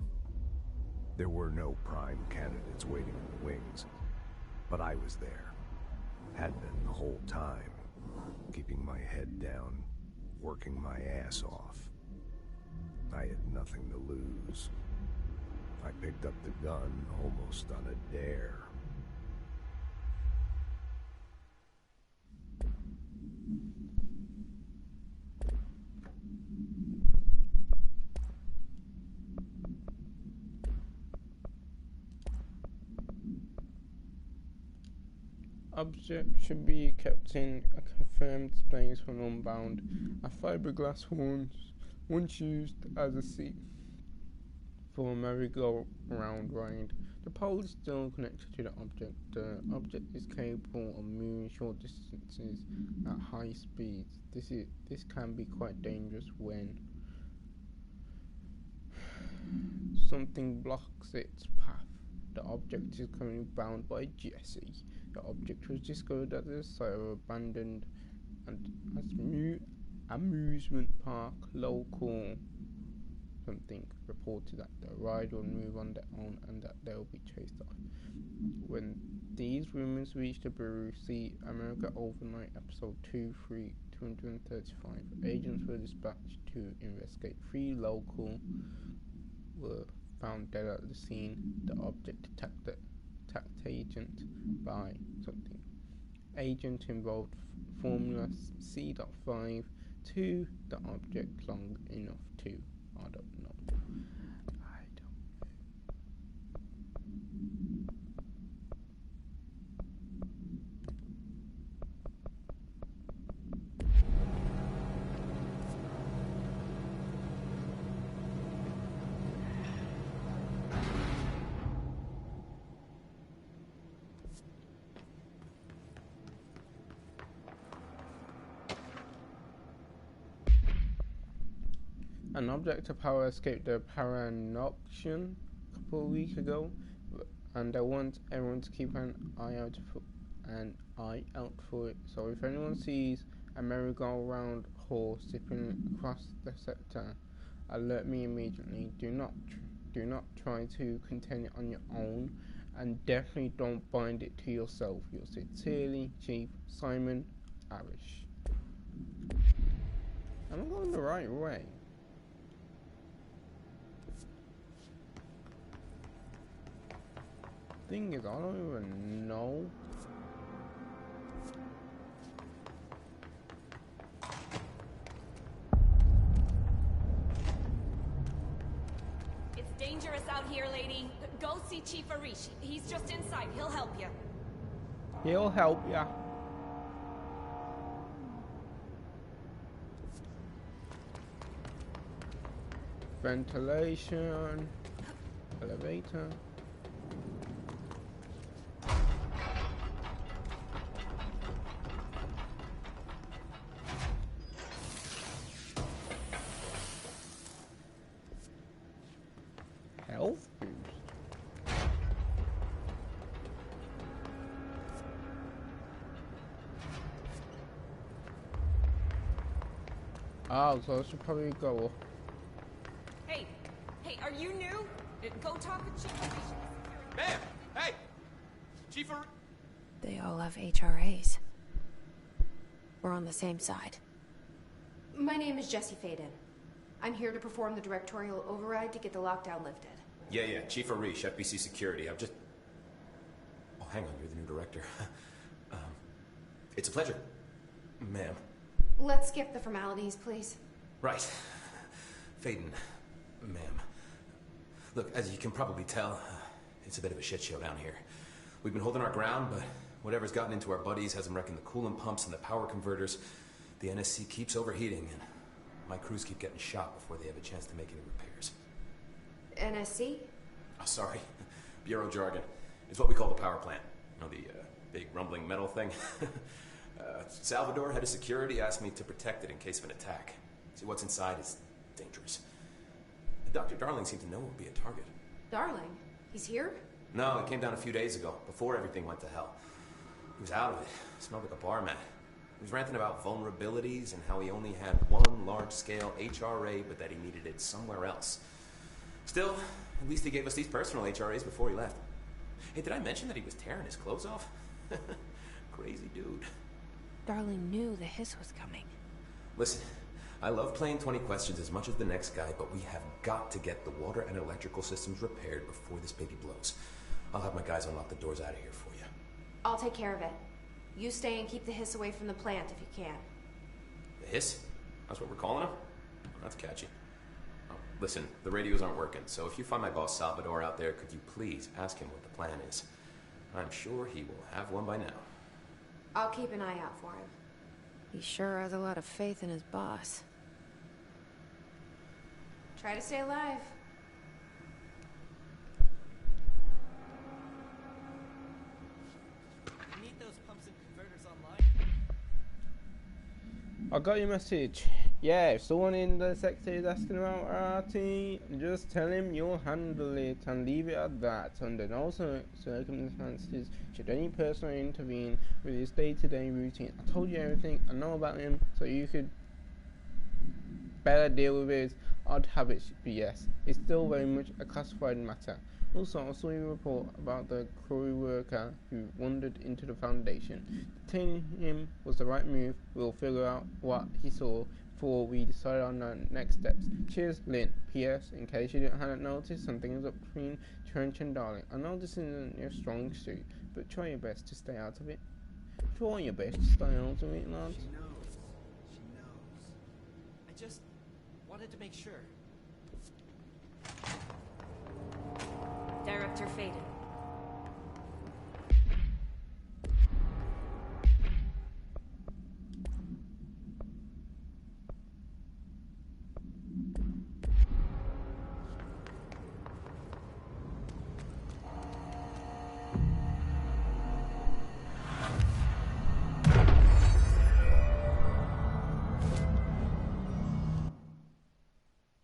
Speaker 5: There were no prime candidates waiting in the wings, but I was there. Had been the whole time, keeping my head down, working my ass off. I had nothing to lose. I picked up the gun almost on a dare.
Speaker 1: Object should be kept in a confirmed space when unbound. A fiberglass horns, once used as a seat for a merry-go-round ride. The pole is still connected to the object. The object is capable of moving short distances at high speeds. This can be quite dangerous when something blocks its path. The object is currently bound by Jesse. The object was discovered at the site of abandoned and amusement park. Local something reported that the ride will move on their own and that they will be chased off. When these rumors reached the bureau, see America Overnight, episode 235. Agents were dispatched to investigate. 3 local were found dead at the scene. The object attacked agent by something. Agent involved Formula C.5 to the object long enough to. I don't know. An object of power escaped the Paranoction a couple of weeks ago, and I want everyone to keep an eye out for it. So if anyone sees a merry-go-round horse zipping across the sector, alert me immediately. Do not try to contain it on your own, and definitely don't bind it to yourself. Yours sincerely, Chief Simon Arish. Am I going the right way? Thing is, I don't even know.
Speaker 8: It's dangerous out here, lady. Go see Chief Arish. He's just inside. He'll help you.
Speaker 1: He'll help ya. Ventilation. Elevator. Health boost. Oh, so I should probably go up.
Speaker 8: Hey, are you new? Go talk with Chief Arish.
Speaker 11: Ma'am! Hey! Chief Arish...
Speaker 3: They all have HRAs. We're on the same side.
Speaker 6: My name is Jesse Faden. I'm here to perform the directorial override to get the lockdown lifted.
Speaker 11: Yeah, Chief Arish, FBC Security. I'm just... Oh, hang on, you're the new director. It's a pleasure, ma'am.
Speaker 6: Let's skip the formalities, please.
Speaker 11: Right. Faden, ma'am. Look, as you can probably tell, it's a bit of a shit show down here. We've been holding our ground, but whatever's gotten into our buddies has them wrecking the coolant pumps and the power converters. The NSC keeps overheating, and my crews keep getting shot before they have a chance to make any repairs.
Speaker 6: NSC?
Speaker 11: Oh, sorry. Bureau jargon. It's what we call the power plant. You know, the big rumbling metal thing? Salvador, head of security, asked me to protect it in case of an attack. See, what's inside is dangerous. Dr. Darling seemed to know it would be a target.
Speaker 6: Darling? He's here?
Speaker 11: No, he came down a few days ago, before everything went to hell. He was out of it. Smelled like a bar mat. He was ranting about vulnerabilities and how he only had one large-scale HRA, but that he needed it somewhere else. Still, at least he gave us these personal HRAs before he left. Hey, did I mention that he was tearing his clothes off? Crazy dude.
Speaker 3: Darling knew the hiss was coming.
Speaker 11: Listen, I love playing 20 questions as much as the next guy, but we have got to get the water and electrical systems repaired before this baby blows. I'll have my guys unlock the doors out of here for you.
Speaker 6: I'll take care of it. You stay and keep the hiss away from the plant if you can.
Speaker 11: The hiss? That's what we're calling him? That's catchy. Oh, listen, the radios aren't working, so if you find my boss Salvador out there, could you please ask him what the plan is? I'm sure he will have one by now.
Speaker 6: I'll keep an eye out for him.
Speaker 3: He sure has a lot of faith in his boss.
Speaker 6: Try to stay alive.
Speaker 7: You need those pumps and converters online.
Speaker 1: I got your message. Yeah, if someone in the sector is asking about RT, just tell him you'll handle it and leave it at that. Under no circumstances should any person intervene with his day-to-day routine. I told you everything I know about him, so you could better deal with his odd habits. But yes, it's still very much a classified matter. Also, I saw your report about the crew worker who wandered into the Foundation. Detaining him was the right move. We'll figure out what he saw before we decide on our next steps. Cheers, Lynn. P.S. In case you hadn't noticed, something is up between Trench and Darling. I know this isn't your strong suit, but try your best to stay out of it. Try your best to stay out of it, lads.
Speaker 7: She knows. She knows. I just wanted to make sure.
Speaker 8: Director Faden.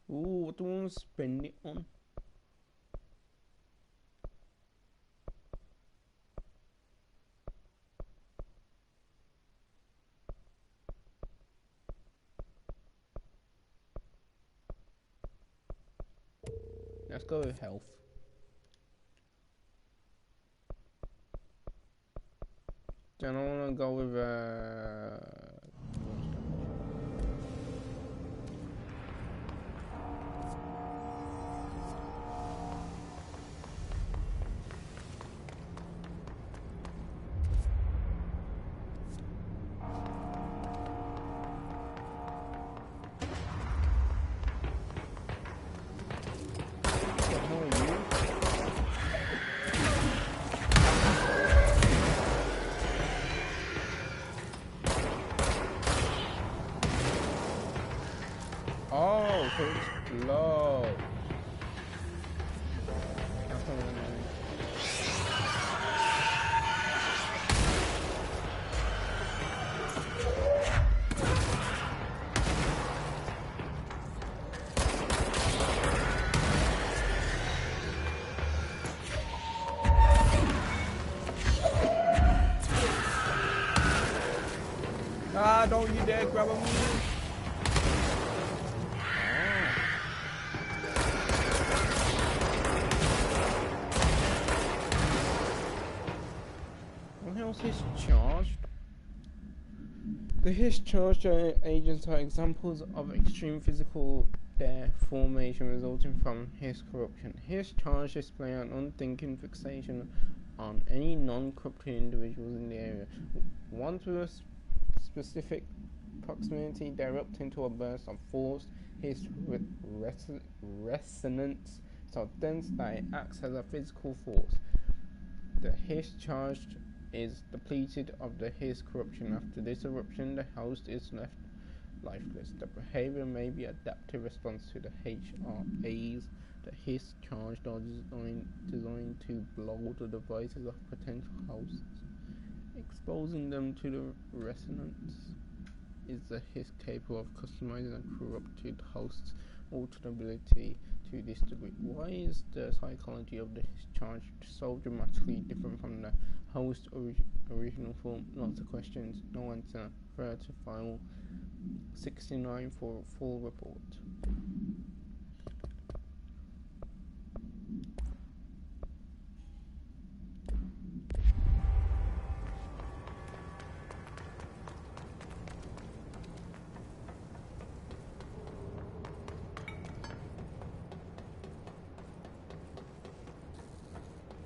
Speaker 1: Ooh, what do I want to spend it on? Let's go with health. Then I want to go with oh, so it's low. Ah, don't you dare grab him. What else is charged? The discharged agents are examples of extreme physical deformation resulting from his corruption. His charge display an unthinking fixation on any non-corrupted individuals in the area. Once with a specific proximity, they erupt into a burst of force. His resonance so dense that it acts as a physical force. The hiss charged is depleted of the hiss corruption. After this eruption, the host is left lifeless. The behavior may be adaptive response to the HRAs. The hiss charged are designed to blow the devices of potential hosts. Exposing them to the resonance is the hiss capable of customizing a corrupted host's altered ability to this degree. Why is the psychology of the hiss charge so dramatically different from the host original form. Lots of questions, no answer. Refer to file 69 for a full report.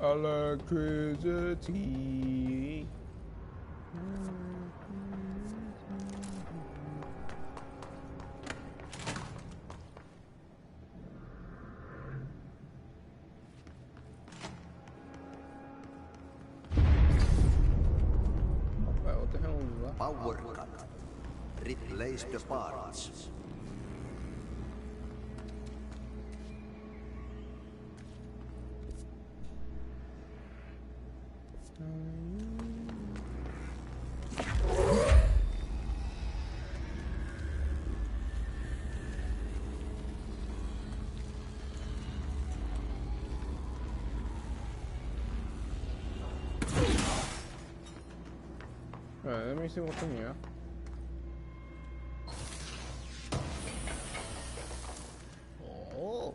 Speaker 1: Electricity. What the hell was that?
Speaker 12: Power cut. Replace the parts.
Speaker 1: Right, let me see what's in here. Oh,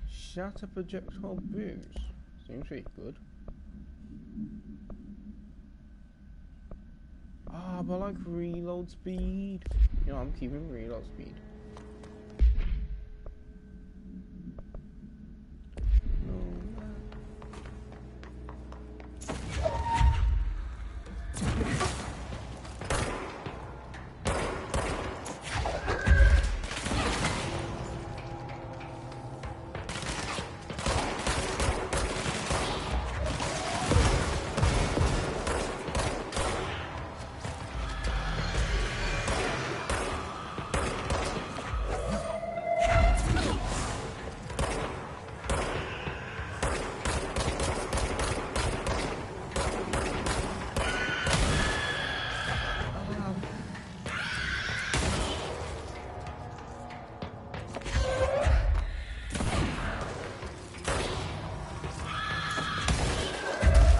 Speaker 1: shatter projectile boost. Seems pretty good. Ah, but I like reload speed. You know, I'm keeping reload speed.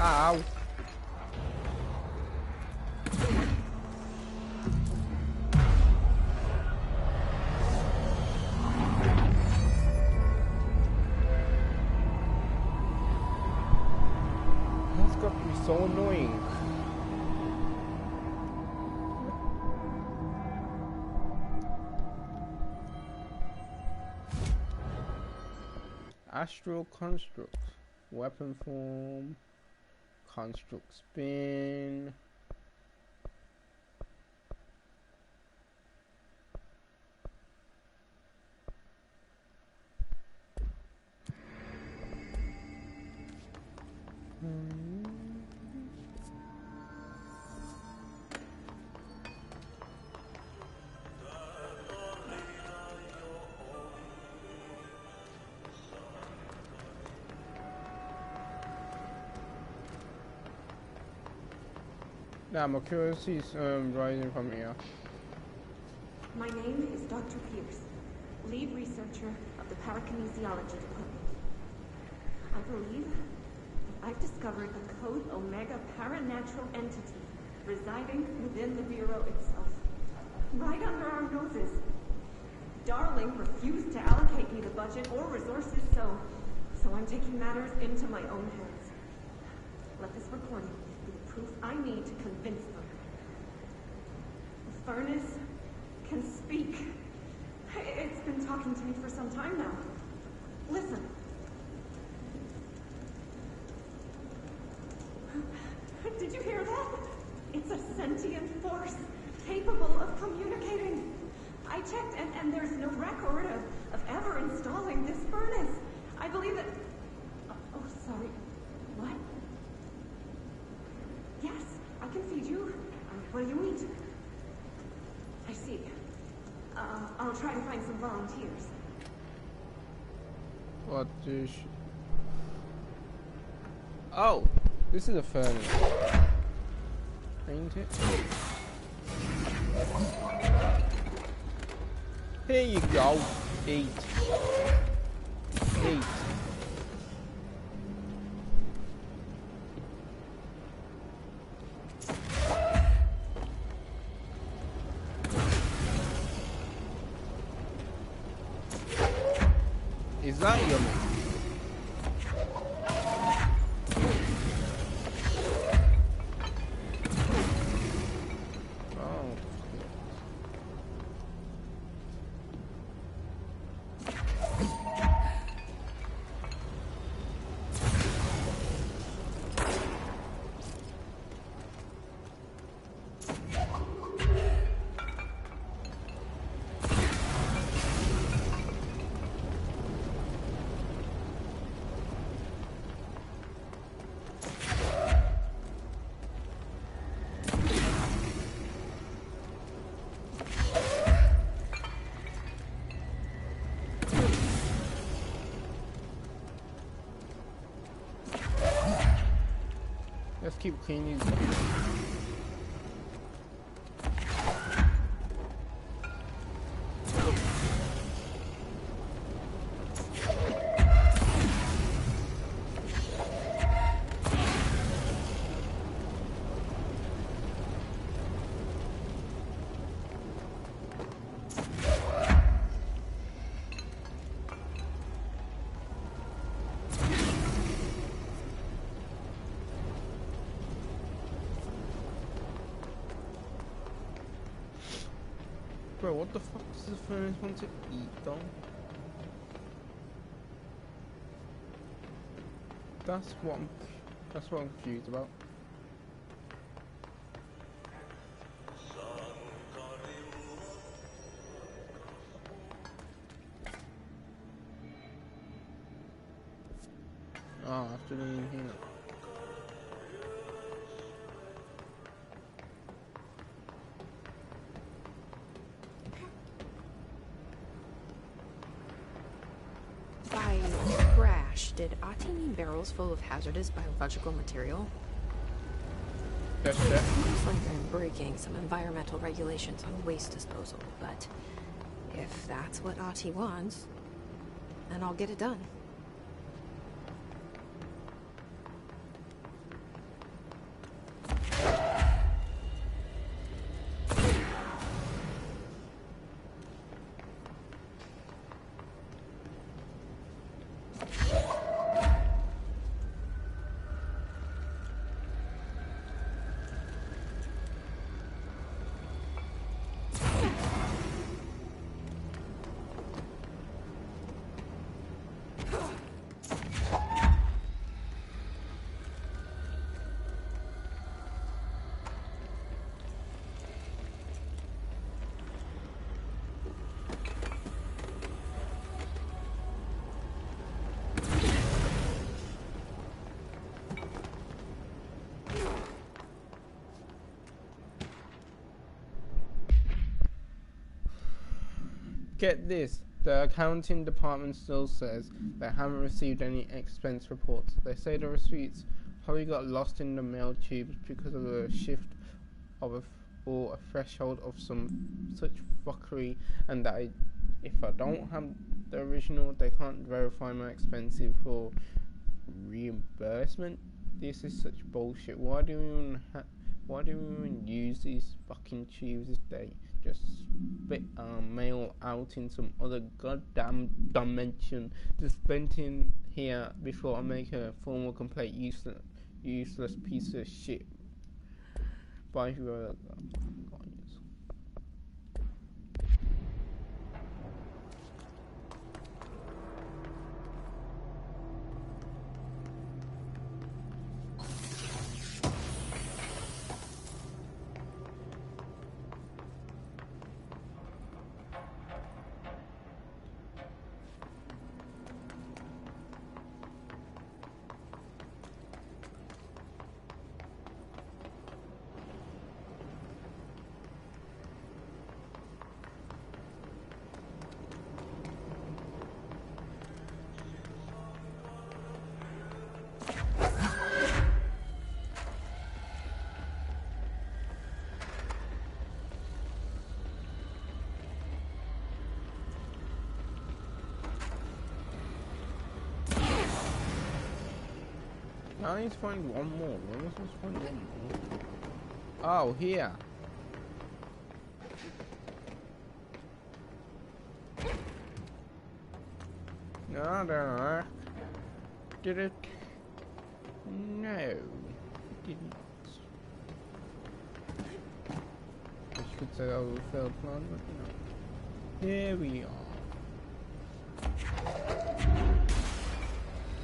Speaker 1: Ow. That's got to be so annoying. Astral construct. Weapon form. Construct spin. Now my curiosity is rising from here.
Speaker 13: My name is Dr. Pierce, lead researcher of the parakinesiology department. I believe that I've discovered a Code Omega paranatural entity residing within the Bureau itself, right under our noses. Darling refused to allocate me the budget or resources, so I'm taking matters into my own hands. Let this recording be the proof I need to convince them. The furnace can speak. It's been talking to me for some time now. Listen. Did you hear that? It's a sentient force capable of communicating. I checked and there's no record of ever installing this furnace. I believe that... Oh, sorry. What? Yes, I can feed you. What do you eat? I see. I'll try to find some volunteers.
Speaker 1: What is... Oh! This is a furnace. Ain't it? Here you go. Eat. Eat. Is that yummy? Oh. Let's keep cleaning these. Bro, what the fuck does the furnace want to eat though? That's what I'm confused about. Ah, after doing here.
Speaker 3: By crash, did Ati mean barrels full of hazardous biological material?
Speaker 1: Yes, sir.
Speaker 3: Seems like I'm breaking some environmental regulations on waste disposal, but if that's what Ati wants, then I'll get it done.
Speaker 1: Get this, the accounting department still says they haven't received any expense reports. They say the receipts probably got lost in the mail tubes because of a shift of or a threshold of some such fuckery, and that if I don't have the original, they can't verify my expenses for reimbursement. This is such bullshit. Why do we even use these fucking tubes if they just spit mail out in some other goddamn dimension? Just vent in here before I make a formal complaint. Useless piece of shit. By whoever. I need to find one more. Where was I supposed to find one more? Oh, here. No, I don't know. Did it? No, it didn't. I should say I was a failed plan, but you know. Here we are.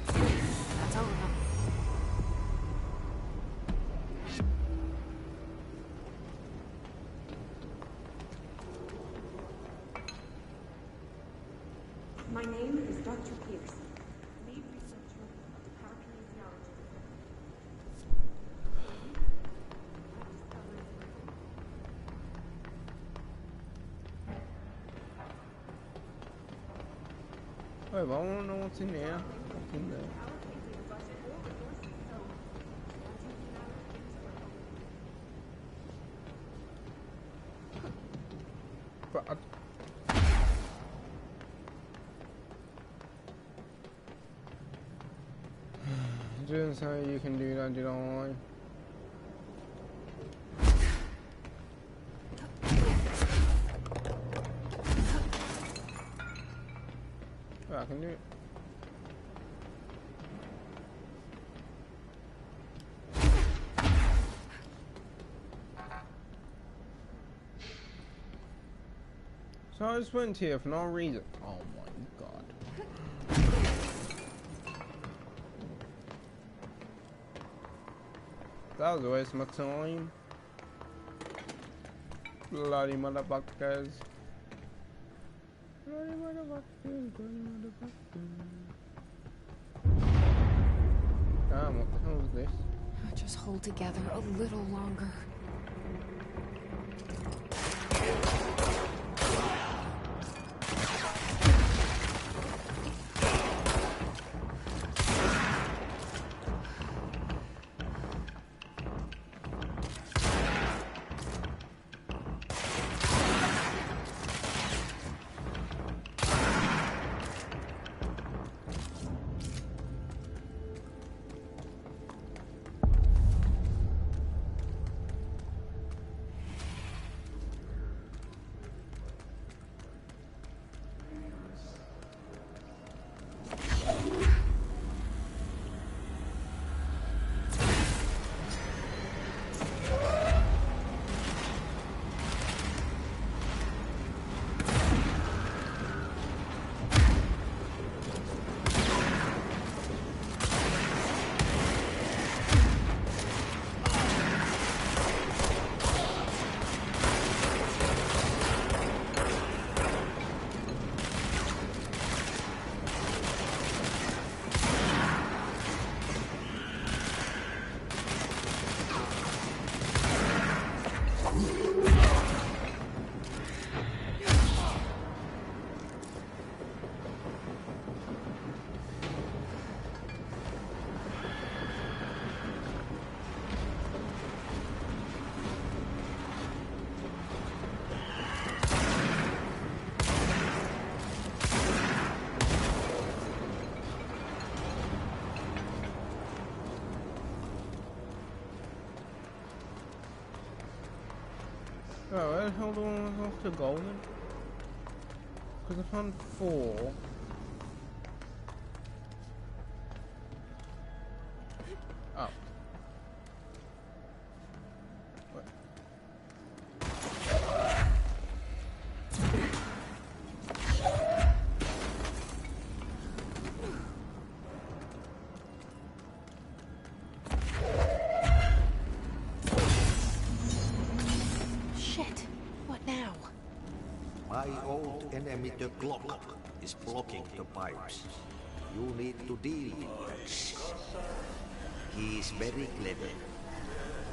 Speaker 3: That's all of them.
Speaker 13: My name is Dr. Pierce, lead researcher of the parakinesiology department.
Speaker 1: Wait, but I wanna know what's in there. What's in there? But I... Didn't say you can do that, did I? I can do it. So I just went here for no reason. Oh my god. That was a waste of my time. Bloody motherfuckers. Bloody motherfuckers. Bloody motherfuckers. Damn, what the hell is this?
Speaker 3: Just hold together a little longer.
Speaker 1: Oh, where the hell do I have to go then? Because I found 4. Oh. What?
Speaker 3: Shit. What now?
Speaker 12: My old enemy, the clock, is blocking the pipes. You need to deal with that. He is very clever.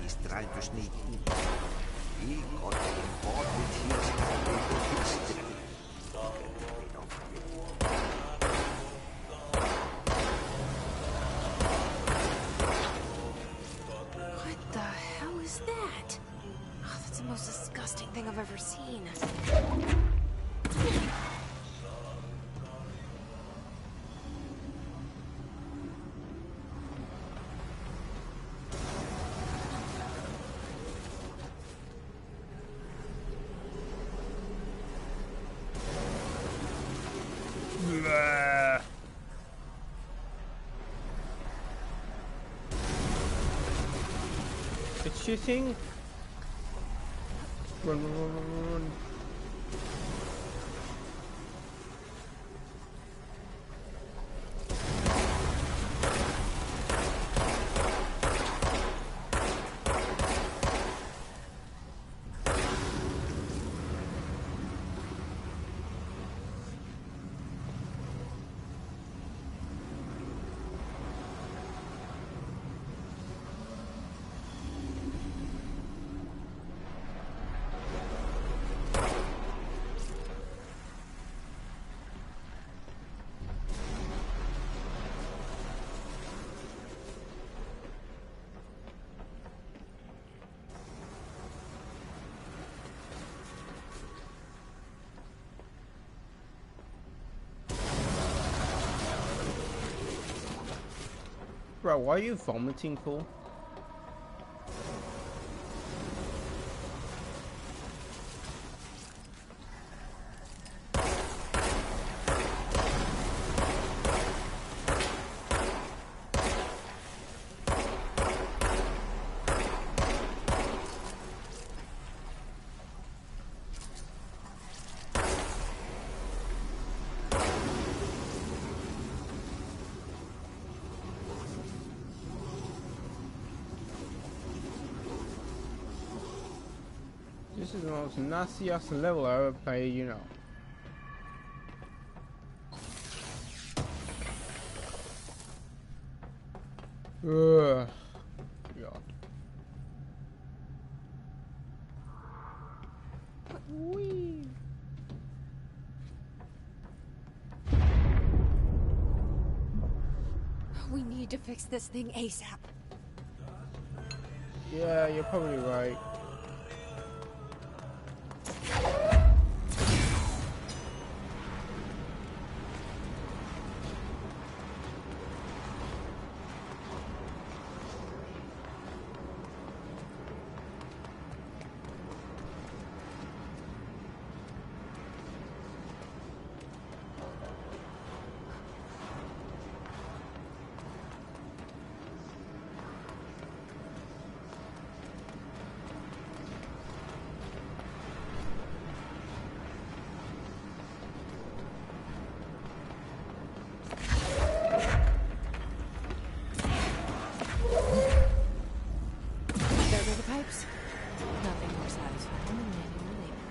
Speaker 12: He's trying to sneak in. He got involved with his political history.
Speaker 3: What the hell is that? Oh, that's the most disgusting thing I've ever seen.
Speaker 1: Blah. shitting. Run, run, run, run, run. Bro, what are you vomiting for? This is the most nastiest level I ever played, you know. Ugh. God. Whee.
Speaker 3: We need to fix this thing ASAP.
Speaker 1: Yeah, you're probably right.
Speaker 3: Nothing more satisfying than manual labor.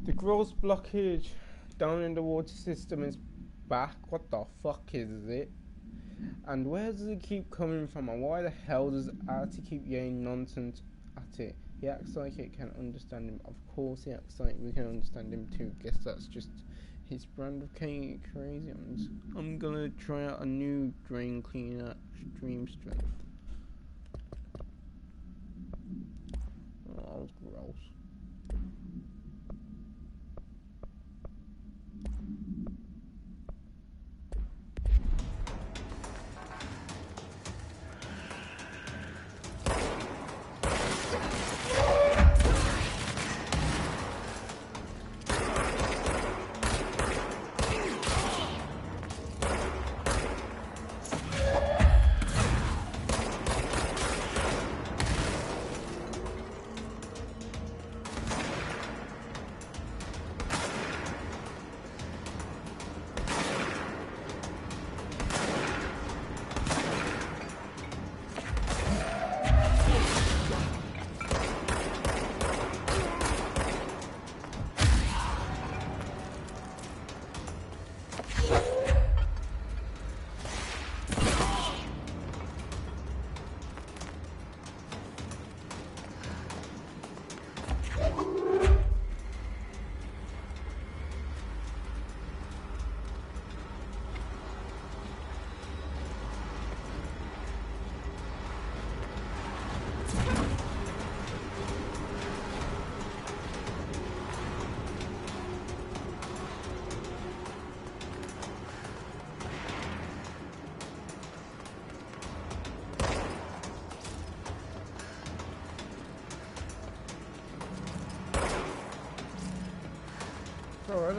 Speaker 1: The gross blockage down in the water system is back. What the fuck is it? And where does it keep coming from? And why the hell does Artie keep yelling nonsense at it? He acts like it can understand him. Of course he acts like we can understand him too. Guess that's just his brand of crazy. I'm gonna try out a new drain cleaner, extreme strength. Oh, gross.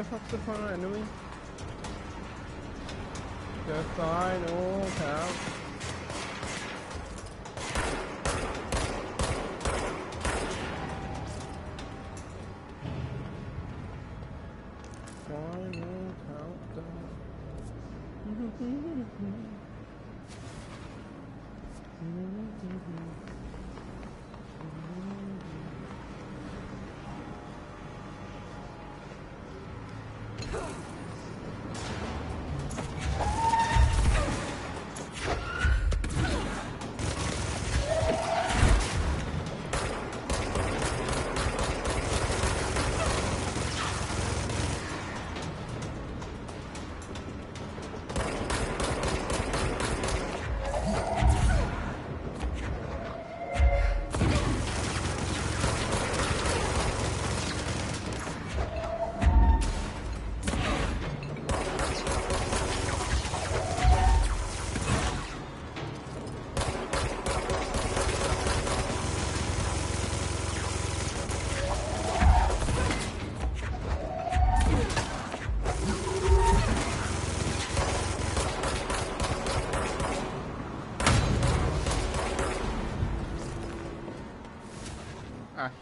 Speaker 1: the fuck's the final enemy? The final count. Final countdown.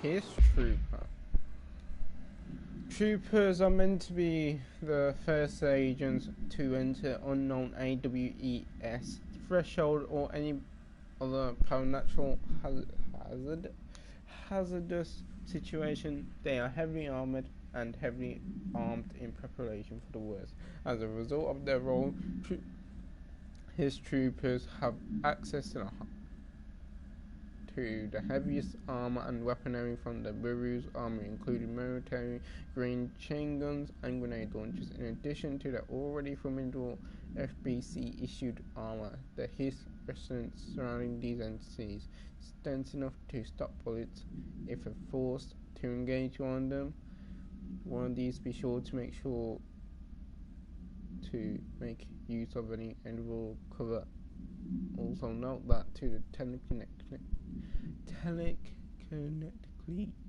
Speaker 1: His trooper. Troopers are meant to be the first agents to enter unknown AWES threshold or any other paranatural hazardous situation. They are heavily armored and heavily armed in preparation for the worst. As a result of their role, his troopers have access to the heaviest armor and weaponry from the Bureau's army, including military green chain guns and grenade launchers. In addition to the already formidable FBC issued armor, the HIS resistance surrounding these entities is dense enough to stop bullets if forced to engage one of them. One of these, be sure to make use of any edible cover. Also note that to the telekinetically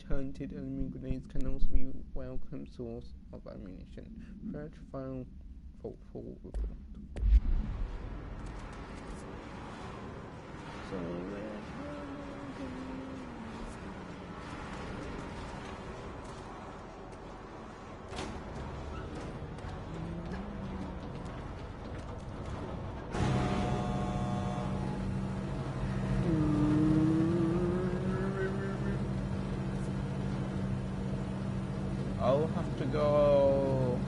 Speaker 1: talented enemy grenades can also be a welcome source of ammunition. Third final forward. So I'll have to go.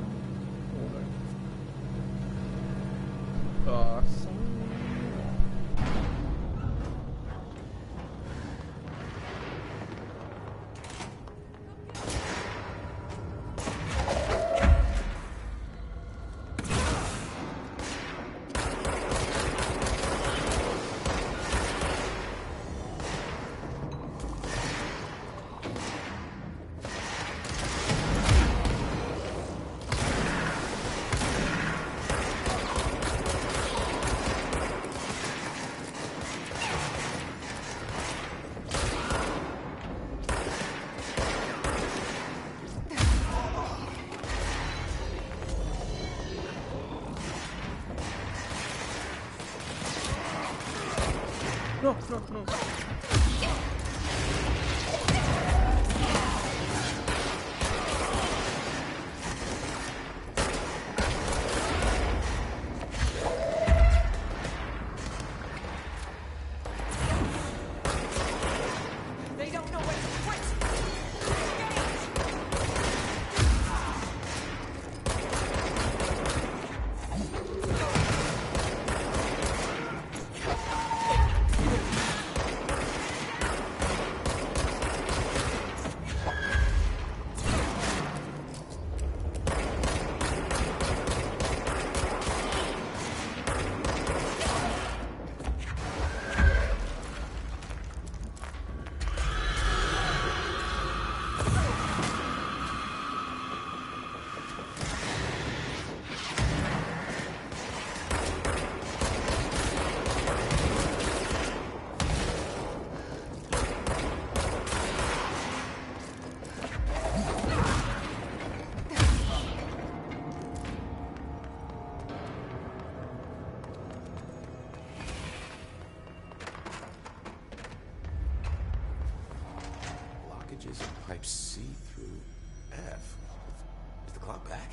Speaker 1: No.
Speaker 8: They don't know what to quit.
Speaker 11: voltages of pipe C through F. Is the clock back?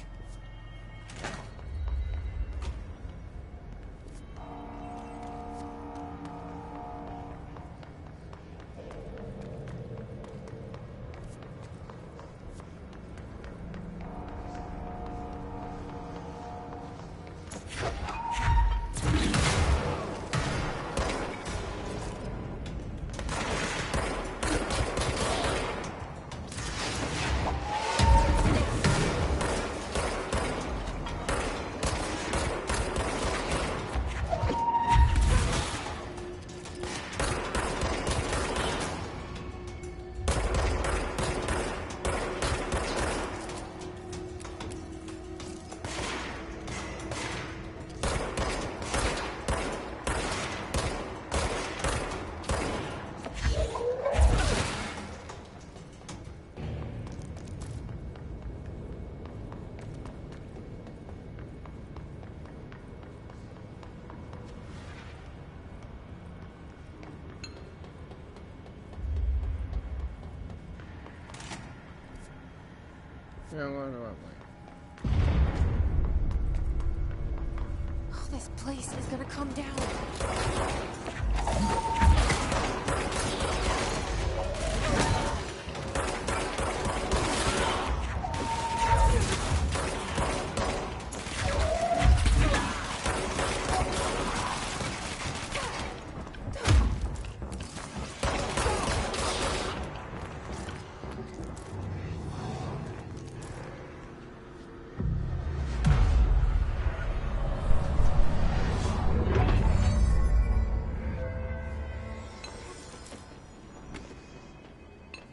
Speaker 1: Yeah, I'm going the right way.
Speaker 3: Oh, this place is gonna come down.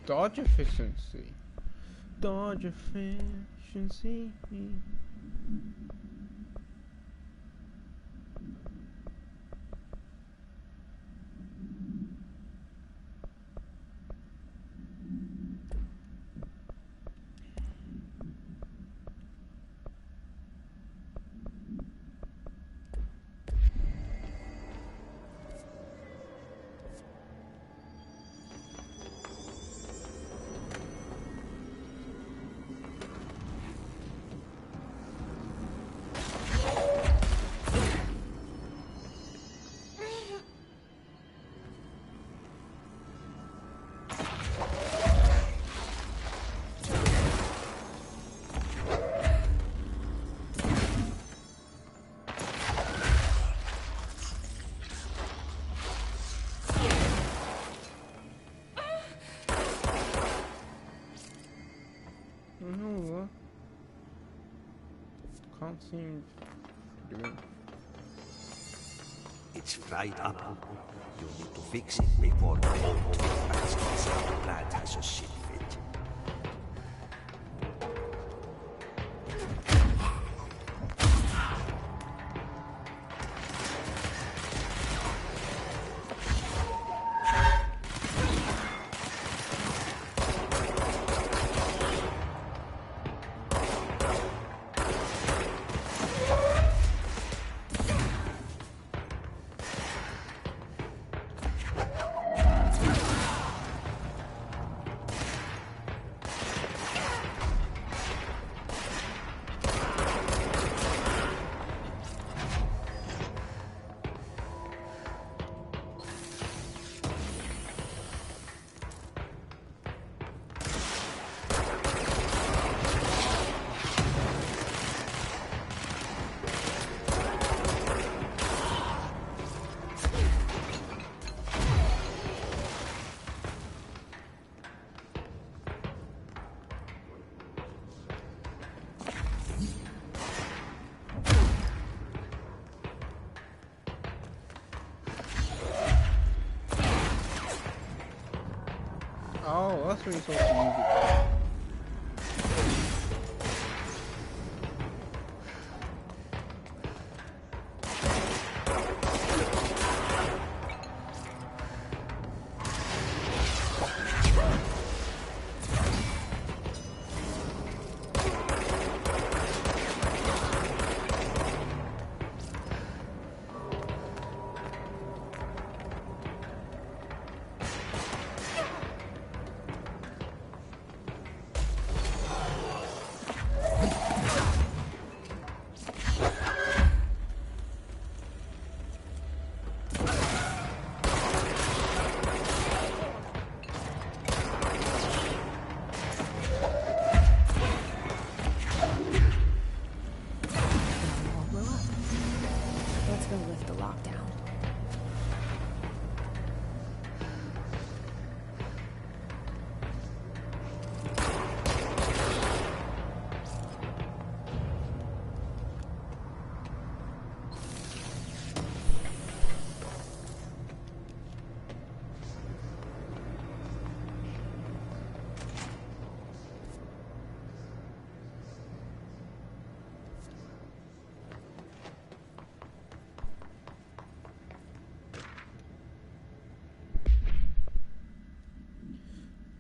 Speaker 1: Dodge efficiency. Dodge efficiency. Can't seem to do it.
Speaker 12: It's fried up. You need to fix it before the whole the plant has a shit fit.
Speaker 1: Oh, that's what you're supposed to use it.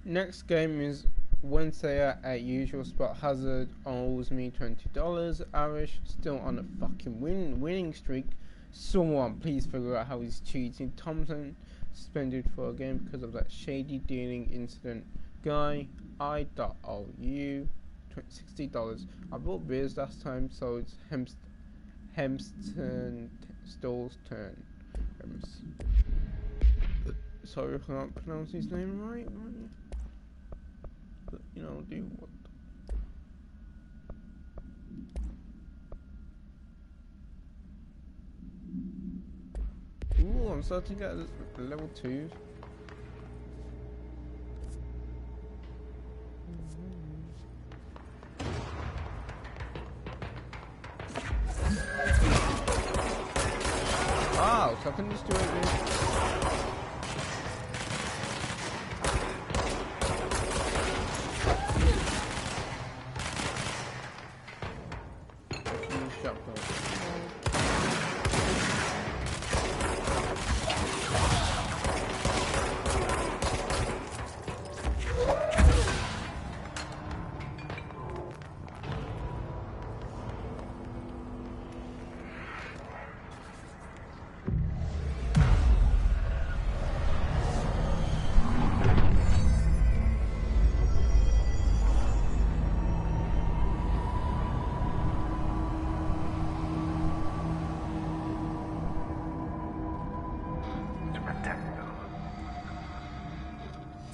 Speaker 1: Next game is Wednesday at usual spot. Hazard owes me $20. Arish still on a fucking winning streak. Someone please figure out how he's cheating. Thompson suspended for a game because of that shady dealing incident. Guy, I owe you $60. I bought beers last time, so it's Hempstall's turn. Sorry if I can't pronounce his name right. But, you know, do what? Ooh, I'm starting at level 2. Wow, so I can just do it.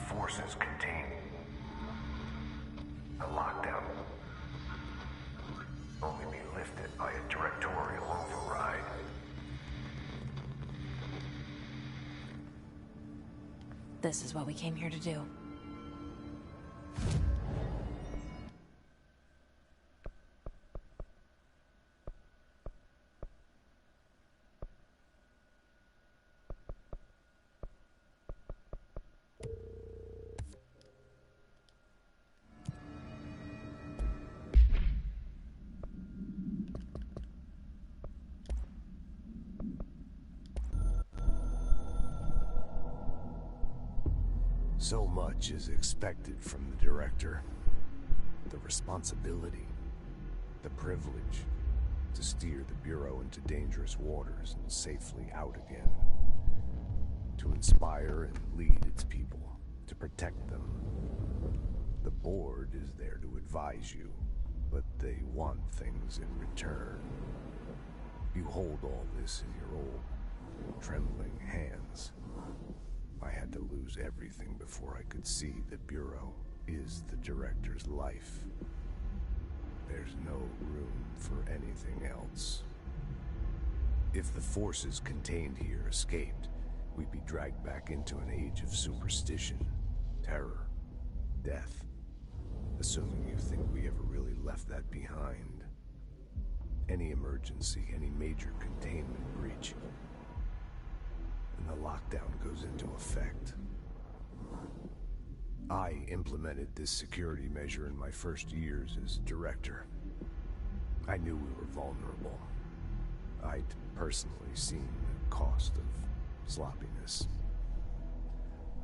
Speaker 2: Forces contained. The lockdown only be lifted by a directorial override.
Speaker 3: This is what we came here to do.
Speaker 5: So much is expected from the director. The responsibility, the privilege to steer the Bureau into dangerous waters and safely out again. To inspire and lead its people, to protect them. The board is there to advise you, but they want things in return. You hold all this in your old, trembling hands. I had to lose everything before I could see the Bureau is the director's life. There's no room for anything else. If the forces contained here escaped, we'd be dragged back into an age of superstition, terror, death. Assuming you think we ever really left that behind. Any emergency, any major containment breach, and the lockdown goes into effect. I implemented this security measure in my first years as director. I knew we were vulnerable. I'd personally seen the cost of sloppiness.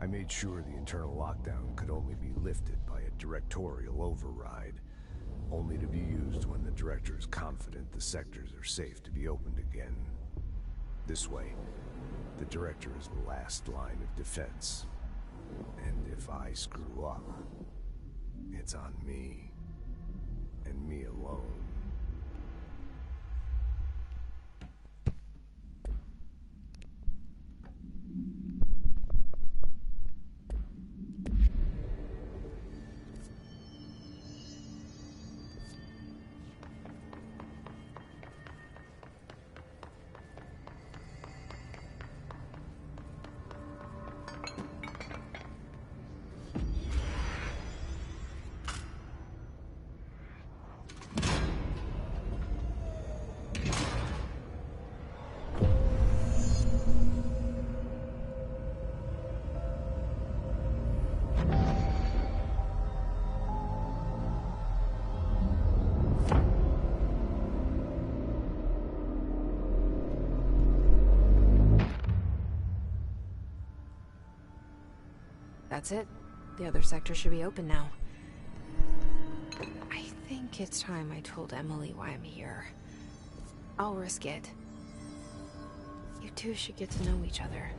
Speaker 5: I made sure the internal lockdown could only be lifted by a directorial override, only to be used when the director is confident the sectors are safe to be opened again. This way, the director is the last line of defense. And if I screw up, it's on me, and me alone.
Speaker 3: That's it? The other sector should be open now. I think it's time I told Emily why I'm here. I'll risk it. You two should get to know each other.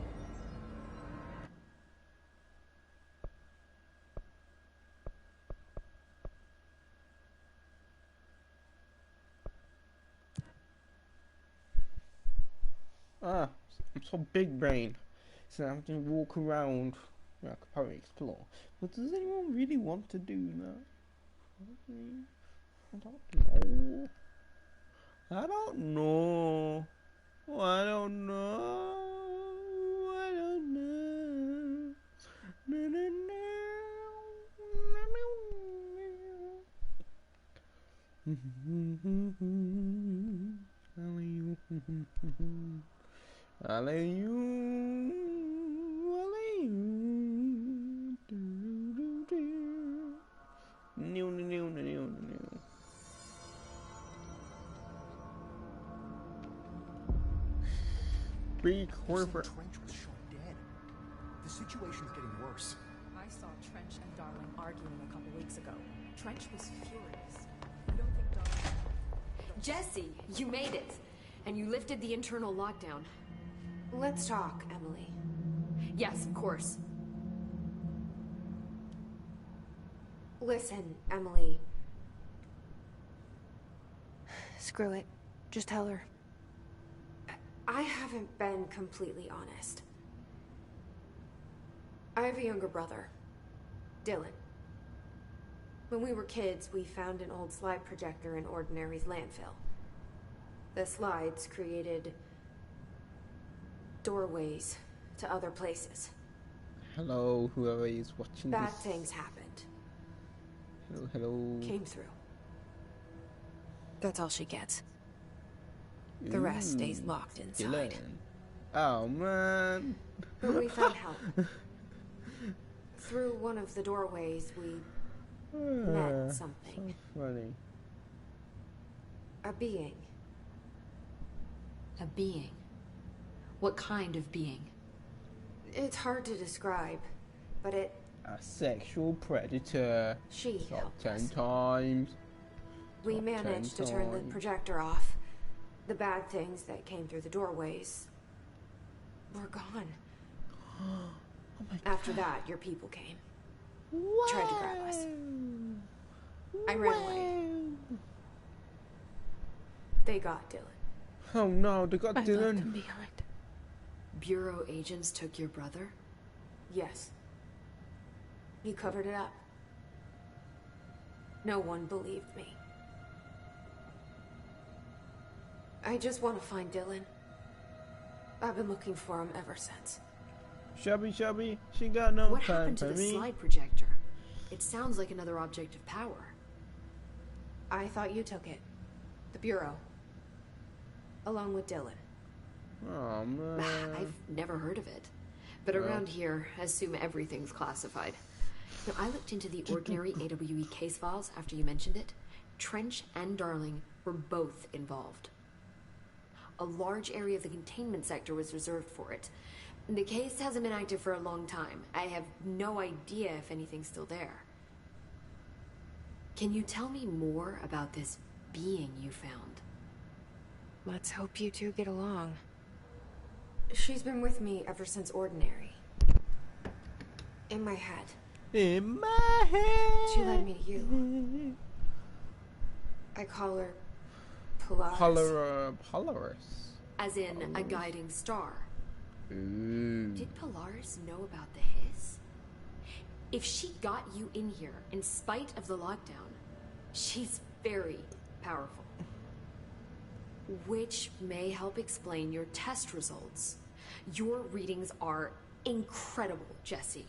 Speaker 1: Ah, I'm so big brain. So I have to walk around. Well, I could probably explore. But does anyone really want to do that? I don't know. I don't know. I don't know. I don't know. Na, na, na. Na, Big corporate.
Speaker 14: Trench was shot dead. The situation's getting worse.
Speaker 8: I saw Trench and Darling arguing a couple weeks ago. Trench was furious. You don't think Darling...
Speaker 6: Jesse, you made it! And you lifted the internal lockdown.
Speaker 3: Let's talk, Emily.
Speaker 6: Yes, of course.
Speaker 3: Listen, Emily. Screw it. Just tell her. I haven't been completely honest. I have a younger brother, Dylan. When we were kids, we found an old slide projector in Ordinary's landfill. The slides created doorways to other places.
Speaker 1: Hello, whoever is watching
Speaker 3: Bad
Speaker 1: this.
Speaker 3: things happened.
Speaker 1: Hello, hello.
Speaker 3: Came through. That's all she gets. The rest stays locked inside.
Speaker 1: Dylan. Oh man.
Speaker 3: But we found help. Through one of the doorways, we met something.
Speaker 1: So funny.
Speaker 3: A being.
Speaker 6: A being? What kind of being?
Speaker 3: It's hard to describe, but it...
Speaker 1: A sexual predator.
Speaker 3: She
Speaker 1: Shot
Speaker 3: helped
Speaker 1: 10
Speaker 3: us.
Speaker 1: times.
Speaker 3: We
Speaker 1: Shot
Speaker 3: managed
Speaker 1: 10
Speaker 3: to turn the
Speaker 1: times.
Speaker 3: projector off. The bad things that came through the doorways were gone.
Speaker 1: Oh my
Speaker 3: After that, your people came. Tried to grab us. I ran away. They got Dylan.
Speaker 1: Oh no, they got
Speaker 3: I left
Speaker 1: Dylan.
Speaker 3: him behind.
Speaker 6: Bureau agents took your brother?
Speaker 3: Yes. You covered it up. No one believed me. I just want to find Dylan. I've been looking for him ever since.
Speaker 1: Chubby, she got no
Speaker 6: What
Speaker 1: time
Speaker 6: happened to
Speaker 1: for
Speaker 6: the
Speaker 1: me.
Speaker 6: slide projector? It sounds like another object of power.
Speaker 3: I thought you took it. The Bureau. Along with Dylan.
Speaker 1: Oh man.
Speaker 6: I've never heard of it. But
Speaker 1: Well.
Speaker 6: around here, I assume everything's classified. Now, I looked into the ordinary AWE case files after you mentioned it. Trench and Darling were both involved. A large area of the containment sector was reserved for it. The case hasn't been active for a long time. I have no idea if anything's still there. Can you tell me more about this being you found?
Speaker 3: Let's hope you two get along. She's been with me ever since Ordinary. In my head.
Speaker 1: In my head.
Speaker 3: She led me to you. I call her Polaris.
Speaker 1: Polaris.
Speaker 6: As in a guiding star.
Speaker 1: Ooh.
Speaker 6: Did Polaris know about the hiss? If she got you in here in spite of the lockdown, she's very powerful. Which may help explain your test results. Your readings are incredible, Jesse.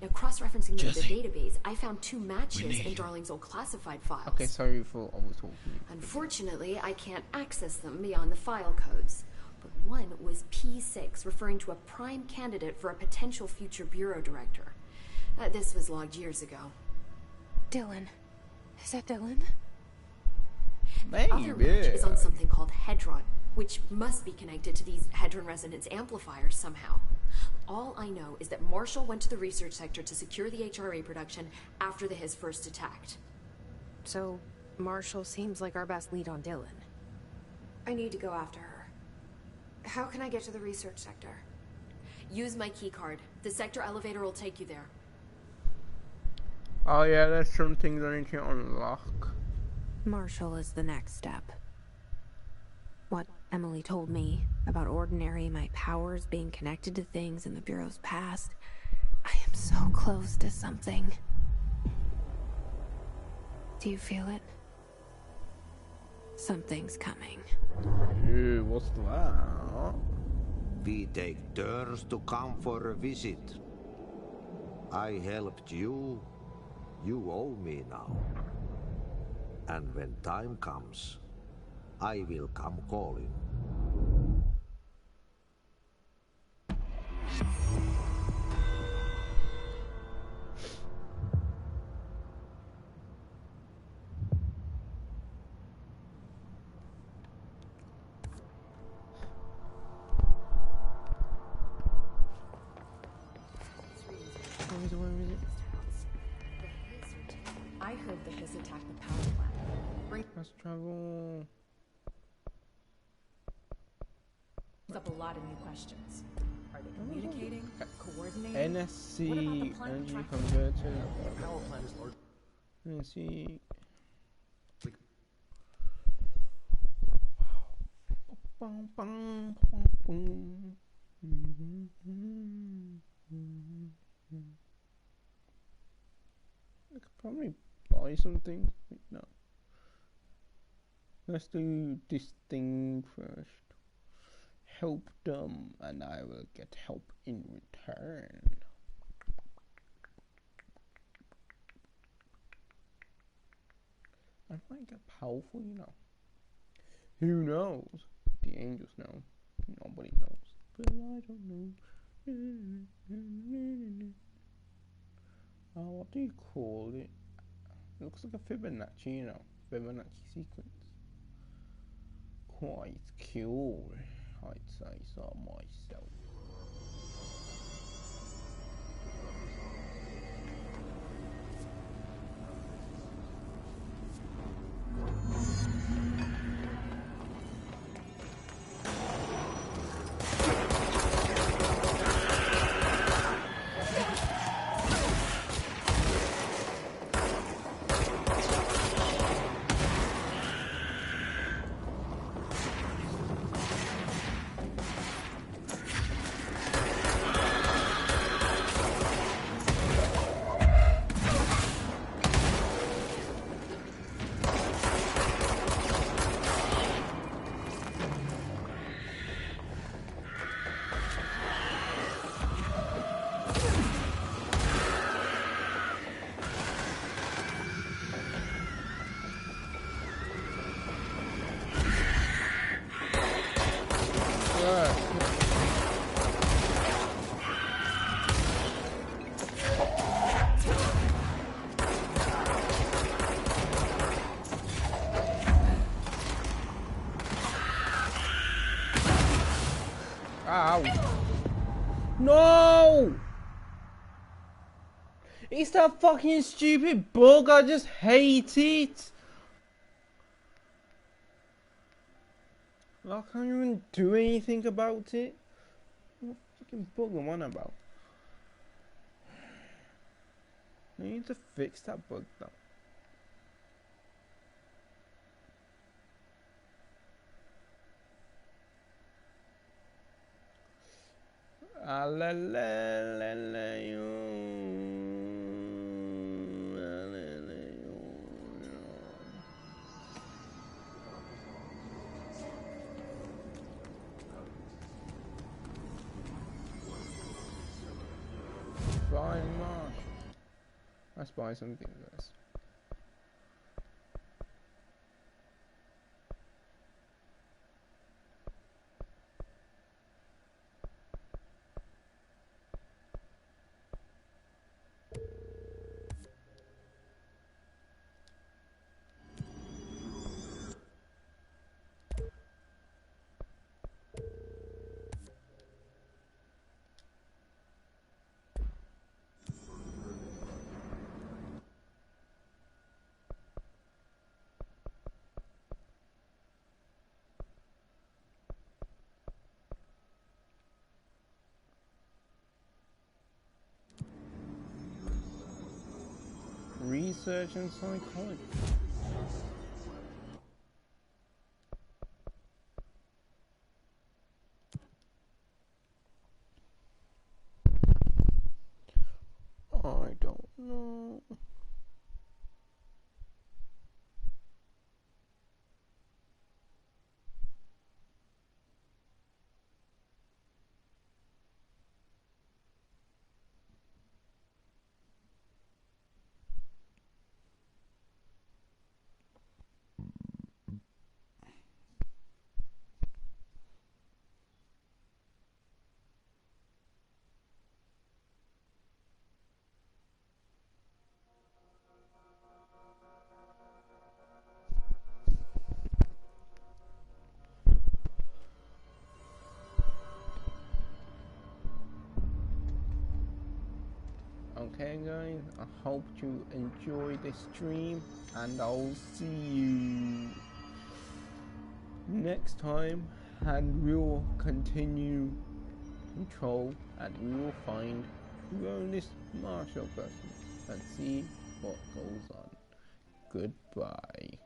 Speaker 6: Now, cross-referencing them in the database, I found 2 matches in Darling's old classified files.
Speaker 1: Okay, sorry for always talking.
Speaker 6: Unfortunately, I can't access them beyond the file codes. But one was P6, referring to a prime candidate for a potential future bureau director. This was logged years ago.
Speaker 3: Dylan. Is that Dylan?
Speaker 6: The other match is on something called Hedron, which must be connected to these Hedron resonance amplifiers somehow. All I know is that Marshall went to the research sector to secure the HRA production after the Hiss first attacked.
Speaker 3: So, Marshall seems like our best lead on Dylan. I need to go after her. How can I get to the research sector?
Speaker 6: Use my keycard. The sector elevator will take you there.
Speaker 1: Oh yeah, there's some things I need to unlock.
Speaker 3: Marshall is the next step. What Emily told me about Ordinary, my powers being connected to things in the Bureau's past. I am so close to something. Do you feel it? Something's coming.
Speaker 1: Ew, what's that?
Speaker 12: We take turns to come for a visit. I helped you. You owe me now. And when time comes, I will come calling.
Speaker 8: I heard the Hiss attacked the power plant.
Speaker 1: Let's travel.
Speaker 8: Brings up a lot of new questions. Are they communicating? Coordinating?
Speaker 1: NSC
Speaker 8: What about the plant
Speaker 1: energy
Speaker 8: track?
Speaker 1: converter.
Speaker 14: The power plant is large.
Speaker 1: NSC. Bum, bum, bum, bum. I could probably buy something. Wait, no. Let's do this thing first. Help them, and I will get help in return. I might get powerful, you know. Who knows? The angels know. Nobody knows. But I don't know. Oh, what do you call it? It looks like a Fibonacci, you know. Fibonacci sequence. Quite cool, I'd say so myself. Ow. No! It's that fucking stupid bug, I just hate it! I can't even do anything about it. What fucking bug am I on about? I need to fix that bug though. Ah, la, la, la, la, Fine, Marsh. Let's buy something first. research and psychology. I don't know. Okay guys, I hope you enjoyed this stream and I'll see you next time, and we'll continue Control and we will find who owns this martial person and see what goes on. Goodbye.